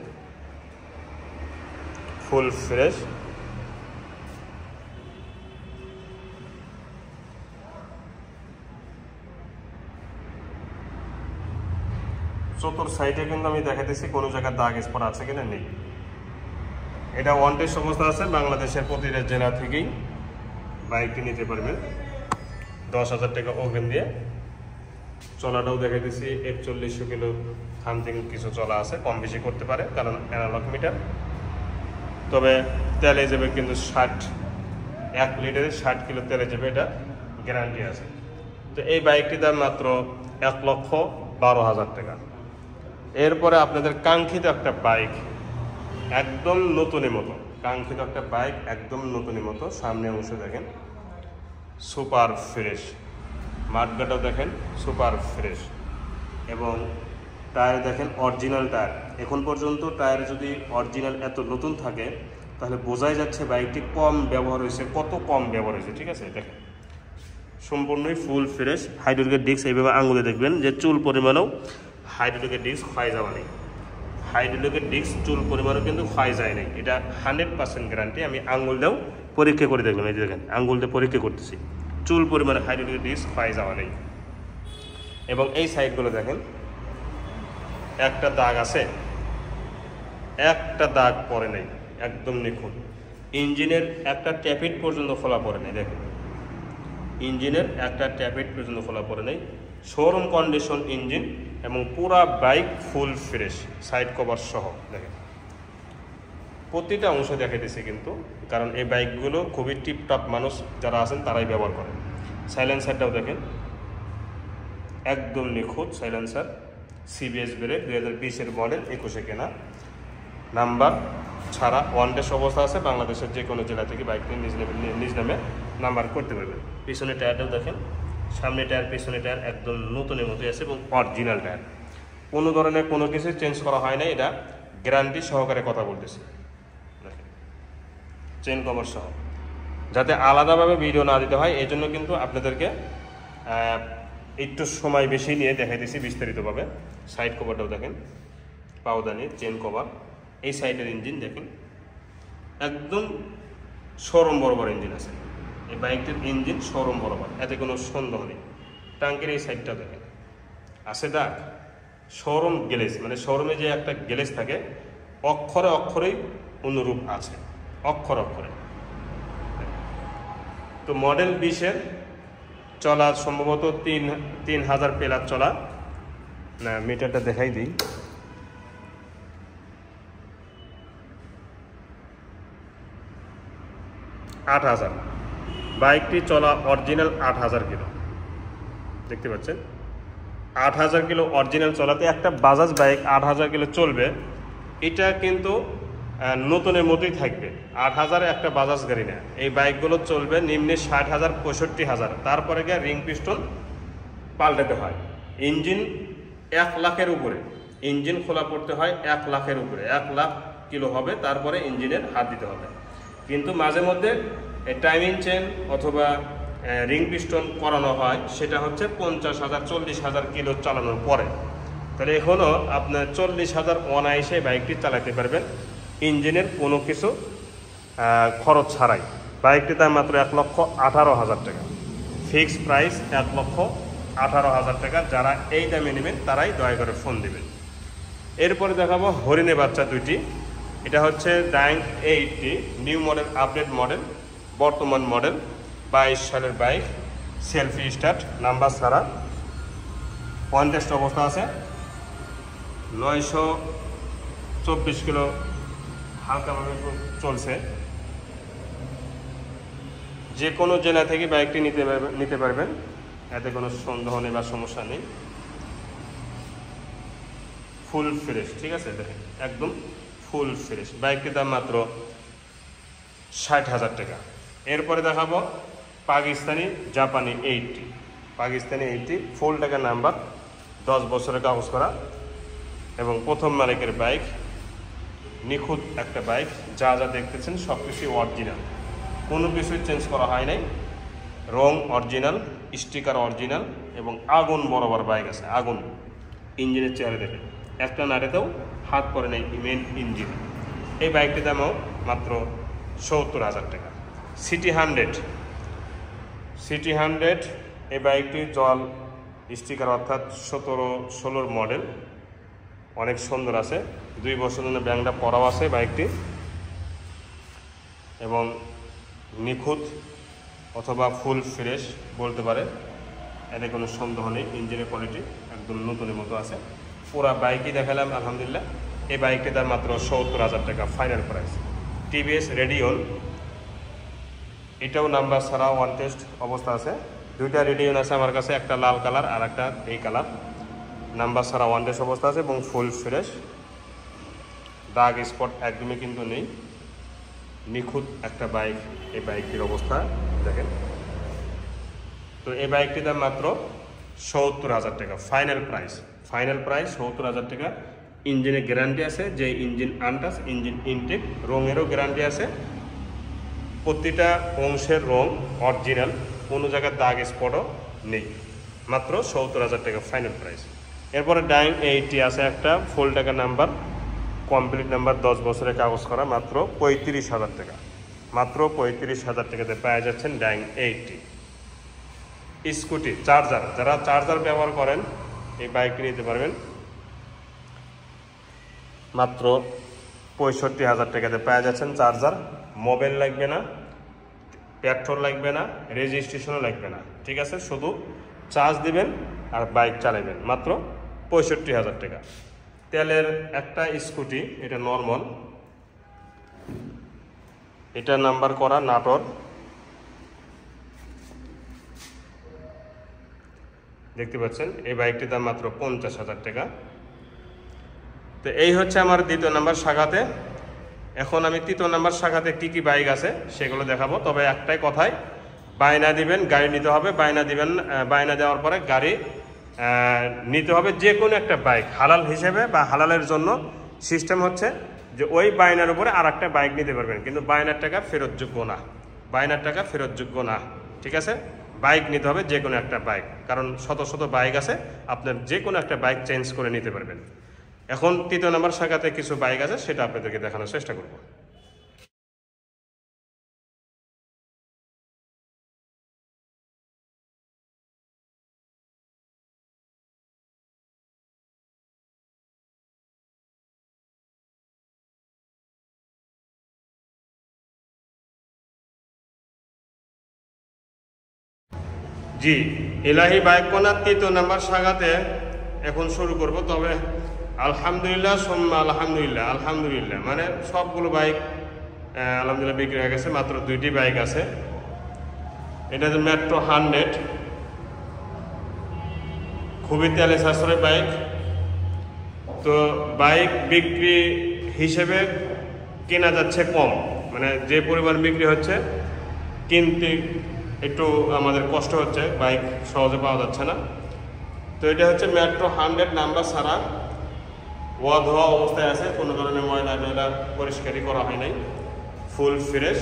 ফুল ফ্রেশ। চতুর সাইডে কিন্তু আমি দেখাতেছি কোনো জায়গায় দাগ স্পট আছে কিনা, নেই। এটা ওয়ান টেস্ট অবস্থা আছে, বাংলাদেশের প্রতিটা জেলা থেকেই বাইকটি নিতে পারবেন 10,000 টাকা ওভেন দিয়ে। চলাটাও দেখাইতেছি 4100 কিলো সামথিং কিছু চলা আছে, কম বেশি করতে পারে কারণ অ্যানালগ মিটার। তবে তেলে যাবে কিন্তু 1 লিটারে 60 কিলো তেলে যাবে, এটা গ্যারান্টি আছে। তো এই বাইকটির দাম মাত্র 1,12,000 টাকা। এরপরে আপনাদের কাঙ্ক্ষিত একটা বাইক, একদম নতুনের মতো, কাঙ্ক্ষিত একটা বাইক একদম নতুনের মতো। সামনে অংশ দেখেন সুপার ফ্রেশ, মাঠগাটাও দেখেন সুপার ফ্রেশ এবং টায়ার দেখেন অরিজিনাল টায়ার। এখন পর্যন্ত টায়ার যদি অরিজিনাল এত নতুন থাকে তাহলে বোঝাই যাচ্ছে বাইকটি কম ব্যবহার হয়েছে, কত কম ব্যবহার হয়েছে। ঠিক আছে, দেখেন সম্পূর্ণই ফুল ফ্রেশ। হাইড্রোলিকের ডিস্ক এইভাবে আঙুলে দেখবেন যে চুল পরিমাণেও হাইড্রোলিকের ডিস্ক ক্ষয় যাওয়া নেই, হাইড্রোলিকের ডিস্ক চুল পরিমাণও কিন্তু ক্ষয় যায় নাই, এটা 100% গ্যারান্টি। আমি আঙুল দিয়েও পরীক্ষা করে দেখলাম, এই যে দেখেন আঙুল দিয়ে পরীক্ষা করতেছি, চুল পরিমাণে হাইড্রোলিকের ডিস্ক ক্ষয় যাওয়া নেই। এবং এই সাইডগুলো দেখেন একটা দাগ আছে, একটা দাগ পড়ে নেই, একদম নিখুঁত। ইঞ্জিনের একটা ট্যাপিট পর্যন্ত খোলা পড়ে নেই, দেখেন ইঞ্জিনের একটা ট্যাপিট পর্যন্ত খোলা পড়ে নেই, শোরুম কন্ডিশন ইঞ্জিন এবং পুরা bike full fresh, side cover সহ। দেখেন প্রতিটা অংশ দেখাইতেছি কিন্তু, কারণ এই বাইকগুলো খুবই টিপটপ মানুষ যারা আছেন তারাই ব্যবহার করেন। সাইলেন্সারটাও দেখেন একদম নিখুঁত সাইলেন্সার, সিবিএস ব্রেক, 2020-এর মডেল, 21-এ কেনা, নাম্বার ছাড়া ওয়ান টেস্ট অবস্থা আছে। বাংলাদেশের যে কোনো জেলা থেকে বাইক নিয়ে নিজ নামে নাম্বার করতে পারবেন। পিছনে টায়ারটাও দেখেন, সামনে টায়ার পিছনে টায়ার একদম নতুনের মতোই আছে এবং অরিজিনাল টায়ার, কোনো ধরনের কোনো কিছু চেঞ্জ করা হয় না, এটা গ্যারান্টি সহকারে কথা বলতেছি। চেন কভার সহ, যাতে আলাদাভাবে ভিডিও না দিতে হয় এই জন্য কিন্তু আপনাদেরকে একটু সময় বেশি নিয়ে দেখাইতেছি বিস্তারিতভাবে। সাইড কভারটাও দেখেন, পাউদানি, চেন কভার, এই সাইডের ইঞ্জিন দেখেন একদম শোরুম বরাবর ইঞ্জিন আছে, এই বাইকটির ইঞ্জিন শোরুম বরাবর, এতে কোনো সন্দেহ নেই। টাঙ্কির এই সাইডটা দেখেন আছে দাগ, শোরুম গ্লেজ, মানে শোরুমে যে একটা গ্লেজ থাকে অক্ষরে অক্ষরেই অনুরূপ আছে, অক্ষর অক্ষরে। তো মডেল 20-এর চলা সম্ভবত 3,000 প্লাস চলা, না মিটারটা দেখাই দিই, 8,000 বাইকটি চলা অরিজিনাল 8,000 কিলো, দেখতে পাচ্ছেন 8,000 কিলো অরিজিনাল চলাতে একটা বাজাজ বাইক 8,000 কিলো চলবে, এটা কিন্তু নতুনের মতোই থাকবে। 8,000-এ একটা বাজাজ গাড়ি না, এই বাইকগুলো চলবে নিম্নে 60,000, 65,000, তারপরে গিয়ে রিং পিস্টন পাল্টাতে হয়। ইঞ্জিন 1 লাখের উপরে, ইঞ্জিন খোলা পড়তে হয় 1 লাখের উপরে, 1,00,000 কিলো হবে, তারপরে ইঞ্জিনের হাত দিতে হবে। কিন্তু মাঝে মধ্যে টাইমিং চেন অথবা রিং পিস্টন করানো হয়, সেটা হচ্ছে 50,000 40,000 কিলো চালানোর পরে। তাহলে এখনও আপনার 40,000 অনায়াসে বাইকটি চালাতে পারবেন ইঞ্জিনের কোনো কিছু খরচ ছাড়াই। বাইকটির দাম মাত্র 1,18,000 টাকা, ফিক্সড প্রাইস 1,18,000 টাকা। যারা এই দামে নেবেন তারাই দয়া করে ফোন দেবেন। এরপরে দেখাবো হরিণে বাচ্চা দুইটি। এটা হচ্ছে ডাইং 80 নিউ মডেল, আপডেট মডেল, বর্তমান মডেল, 22 সালের বাইক, সেলফি স্টার্ট, নাম্বার ছাড়া, ওয়ান টেস্ট অবস্থা আছে, 924 কিলো হালকাভাবে চলছে। যে কোনো জেলা থেকে বাইকটি নিতে পারবেন, এতে কোনো সন্দেহ নেই বা সমস্যা নেই। ফুল ফ্রেশ, ঠিক আছে, দেখেন একদম ফুল ফ্রেশ। বাইকটির দাম মাত্র 60,000 টাকা। এরপরে দেখাবো পাকিস্তানি জাপানি 80, পাকিস্তানি 80 ফুল টাকা নাম্বার, 10 বছরের কাগজ করা এবং প্রথম মালিকের বাইক, নিখুঁত একটা বাইক। যা যা দেখতেছেন সব কিছুই অরিজিনাল, কোনো কিছুই চেঞ্জ করা হয় নাই। রং অরিজিনাল, স্টিকার অরিজিনাল এবং আগুন বরাবর বাইক আছে, আগুন। ইঞ্জিনের চেহারা দেখেন, একটা নাড়েতেও হাত পড়ে নেই মেন ইঞ্জিন। এই বাইকটির দামও মাত্র 70,000 টাকা। সিটি 100 এই বাইকটি জল স্টিকার অর্থাৎ 17-16 মডেল, অনেক সুন্দর আছে। 2 বছর জন্য ব্যাংকটা পরাও আছে বাইকটি এবং নিখুঁত অথবা ফুল ফ্রেশ বলতে পারে, এতে কোনো সন্দেহ নেই। ইঞ্জিনের কোয়ালিটি একদম নতুনের মতো আছে। পুরা বাইকই দেখালাম আলহামদুলিল্লাহ। এই বাইকটির দাম মাত্র 70,000 টাকা ফাইনাল প্রাইস। টিভিএস রেডিওন, এটাও নাম্বার ছাড়া ওয়ান টেস্ট অবস্থা আছে। দুইটা রেডিওন আছে আমার কাছে, একটা লাল কালার আর একটা এই কালার। নাম্বার ছাড়া ওয়ান টেস্ট অবস্থা আছে এবং ফুল ফ্রেশ, দাগ স্পট একদমই কিন্তু নেই। নিখুঁত একটা বাইক, এই বাইকটির অবস্থা দেখেন। তো এই বাইকটির দাম মাত্র 70,000 টাকা ফাইনাল প্রাইস। 70,000 টাকা। ইঞ্জিনের গ্যারান্টি আছে, যে ইঞ্জিন আনটাচ, ইঞ্জিন ইনটেক, রঙেরও গ্যারান্টি আছে। প্রতিটা অংশের রং অরিজিনাল, কোনো জায়গায় দাগ স্পটও নেই। মাত্র 70,000 টাকা ফাইনাল প্রাইস। এরপরে ডাইং 80 আছে একটা, ফুল টাকা নাম্বার, কমপ্লিট নাম্বার, 10 বছরের কাগজ করা, মাত্র 35,000 টাকা। মাত্র 35,000 টাকাতে পাওয়া যাচ্ছেন ডাইং 80। স্কুটি চার্জার, যারা চার্জার ব্যবহার করেন এই বাইকটি নিতে পারবেন মাত্র 65,000 টাকাতে পাওয়া যাচ্ছেন চার্জার। মোবাইল লাগবে না, পেট্রোল লাগবে না, রেজিস্ট্রেশনও লাগবে না, ঠিক আছে। শুধু চার্জ দিবেন আর বাইক চালাবেন, মাত্র 65,000 টাকা। তেলের একটা স্কুটি, এটা নর্মাল, এটা নাম্বার করা নাটোর, দেখতে পাচ্ছেন। এই বাইকটির দাম মাত্র 50,000 টাকা। তো এই হচ্ছে আমার দ্বিতীয় নাম্বার শাখাতে। এখন আমি তৃতীয় নাম্বার শাখাতে কি কি বাইক আছে সেগুলো দেখাবো। তবে একটাই কথাই, বায়না দিবেন, গাড়ি নিতে হবে। বায়না দিবেন, বায়না দেওয়ার পরে গাড়ি নিতে হবে, যে কোনো একটা বাইক হালাল হিসেবে বা হালালের জন্য সিস্টেম হচ্ছে যে ওই বায়নার উপরে আর একটা বাইক নিতে পারবেন, কিন্তু বায়নার টাকা ফেরতযোগ্য না, বায়নার টাকা ফেরতযোগ্য না, ঠিক আছে। বাইক নিতে হবে, যে কোনো একটা বাইক, কারণ শত শত বাইক আছে, আপনার যে কোনো একটা বাইক চেঞ্জ করে নিতে পারবেন। এখন তৃতীয় নম্বর শাখাতে কিছু বাইক আছে, সেটা আপনাদেরকে দেখানোর চেষ্টা করব। জি, ইলাহি বাইক কোনার তৃতীয় নাম্বার শাখাতে এখন শুরু করব। তবে আলহামদুলিল্লাহ আলহামদুলিল্লাহ মানে সবগুলো বাইক আলহামদুলিল্লাহ বিক্রি হয়ে গেছে। মাত্র 2টি বাইক আছে। এটা হচ্ছে মেট্রো 100, খুবই তেলে সাশ্রয় বাইক। তো বাইক বিক্রি হিসেবে কেনা যাচ্ছে কম, মানে যে পরিমাণ বিক্রি হচ্ছে কিনতে একটু আমাদের কষ্ট হচ্ছে, বাইক সহজে পাওয়া যাচ্ছে না। তো এটা হচ্ছে মেট্রো 100 নাম্বার ছাড়া, ধোয়া অবস্থায় আছে, কোনো ধরনের ময়লা টয়লা পরিষ্কারই করা হয় নাই, ফুল ফ্রেশ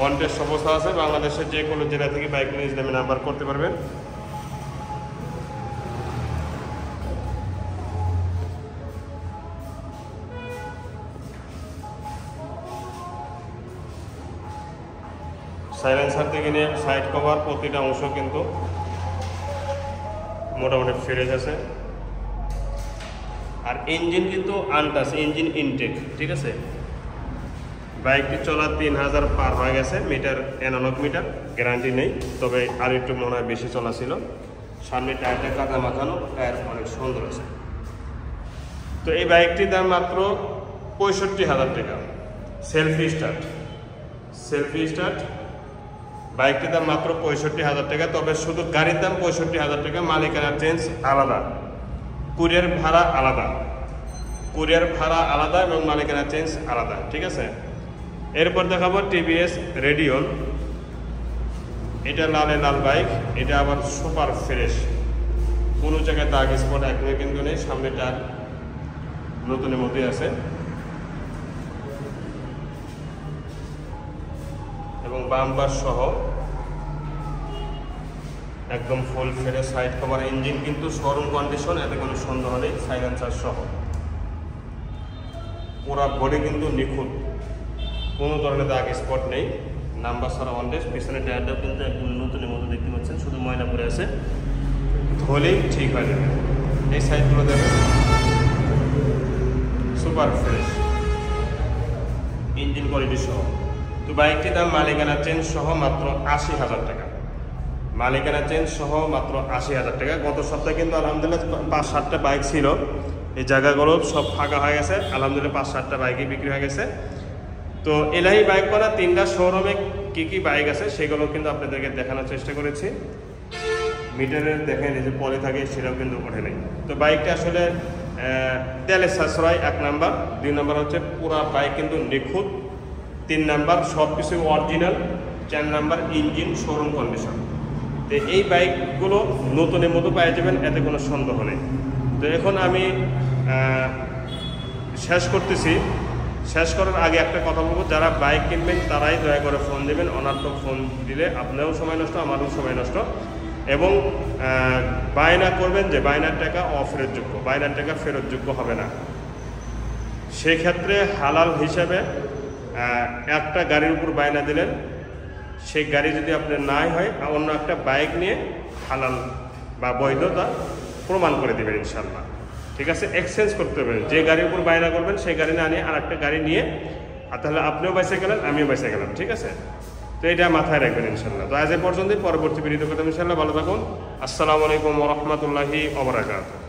অন টেস্ট অবস্থা আছে। বাংলাদেশের যে কোনো জেলা থেকে বাইক নিয়ে দামে নাম্বার করতে পারবেন। সাইলেন্সার থেকে নিয়ে সাইড কভার প্রতিটা অংশ কিন্তু মোটামুটি ফ্রেশ আছে। আর ইঞ্জিন কিন্তু আনটাচ, ইঞ্জিন ইনটেক, ঠিক আছে। বাইকটি চলা 3000 পার হয়ে গেছে, মিটার অ্যানালগ মিটার, গ্যারান্টি নেই, তবে আর একটু মনে হয় বেশি চলা ছিল। সামনে টায়ারটা কাদা মাখানো, টায়ার অনেক সুন্দর আছে। তো এই বাইকটির দাম মাত্র 65,000 টাকা। সেলফি স্টার্ট বাইকটির দাম মাত্র 65,000 টাকা। তবে শুধু গাড়ির দাম 65,000 টাকা, মালিকানা চেঞ্জ আলাদা, কুরিয়ার ভাড়া আলাদা এবং মালিকানা চেঞ্জ আলাদা, ঠিক আছে। এরপর দেখাবো টিভিএস রেডিয়ন। এটা লালে লাল বাইক, এটা আবার সুপার ফ্রেশ, কোনো জায়গায় দাগ স্পট একদমই কিন্তু নেই। সামনে টায়ার নতুনের মধ্যেই আছে এবং বাম্পার সহ একদম full fresh, side cover, engine কিন্তু শোরুম কন্ডিশন, এতে কোনো সন্দেহ নেই। সাইলেন্সার সহ পুরা বডি কিন্তু নিখুঁত, কোনো ধরনের দাগ স্পট নেই, নাম্বার ছাড়া অন টেস্ট। পিছনে টায়ারটাও কিন্তু একদম নতুনের মতো দেখতে পাচ্ছেন, শুধু ময়লা পড়ে আছে, ধুলেই ঠিক হয়ে যাবে। এই সাইডগুলো দেখেন সুপার ফ্রেশ, ইঞ্জিন কোয়ালিটি সহ। তো বাইকটির দাম মালিকানা চেঞ্জ সহ মাত্র 80,000 টাকা। মালিকানা চেঞ্জ সহ মাত্র 80,000 টাকা। গত সপ্তাহে কিন্তু আলহামদুলিল্লাহ 5-7টা বাইক ছিল, এই জায়গাগুলো সব ফাঁকা হয়ে গেছে, আলহামদুলিল্লাহ 5-7টা বাইকই বিক্রি হয়ে গেছে। তো এলাহি বাইক করা 3টা শোরুমে কী বাইক আছে সেগুলো কিন্তু আপনাদেরকে দেখানোর চেষ্টা করেছি। মিটারের দেখেন এই যে পরে থাকে সেটাও কিন্তু ওঠে নাই। তো বাইকটা আসলে তেলের সাশ্রয় 1 নাম্বার, 2 নাম্বার হচ্ছে পুরা বাইক কিন্তু নিখুঁত, 3 নাম্বার সব কিছু original, 4 number engine showroom condition. তো এই বাইকগুলো নতুনের মতো পেয়ে যাবেন, এতে কোনো সন্দেহ নেই। তো এখন আমি শেষ করার আগে একটা কথা বলবো, যারা বাইক কিনবেন তারাই দয়া করে ফোন দেবেন। অনার্থক ফোন দিলে আপনারও সময় নষ্ট, আমারও সময় নষ্ট। এবং বায়না করবেন যে বায়নার টাকা অফেরতযোগ্য, বায়নার টাকা ফেরতযোগ্য হবে না। সেক্ষেত্রে হালাল হিসাবে একটা গাড়ির উপর বায়না দিলেন, সেই গাড়ি যদি আপনার নাই হয়, অন্য একটা বাইক নিয়ে হালাল বা বৈধতা প্রমাণ করে দেবেন ইনশাল্লাহ, ঠিক আছে। এক্সচেঞ্জ করতে পারবেন, যে গাড়ির উপর বায়না করবেন সেই গাড়ি না নিয়ে আর একটা গাড়ি নিয়ে, আর তাহলে আপনিও বেঁচে গেলেন, আমিও বেঁচে গেলাম, ঠিক আছে। তো এটা মাথায় রাখবেন ইনশাল্লাহ। তো আজ এ পর্যন্তই, পরবর্তী ভিডিওতে কথা ইনশাল্লাহ। ভালো থাকুন। আসসালামু আলাইকুম ওয়া রাহমাতুল্লাহি ওয়া বারাকাতুহু।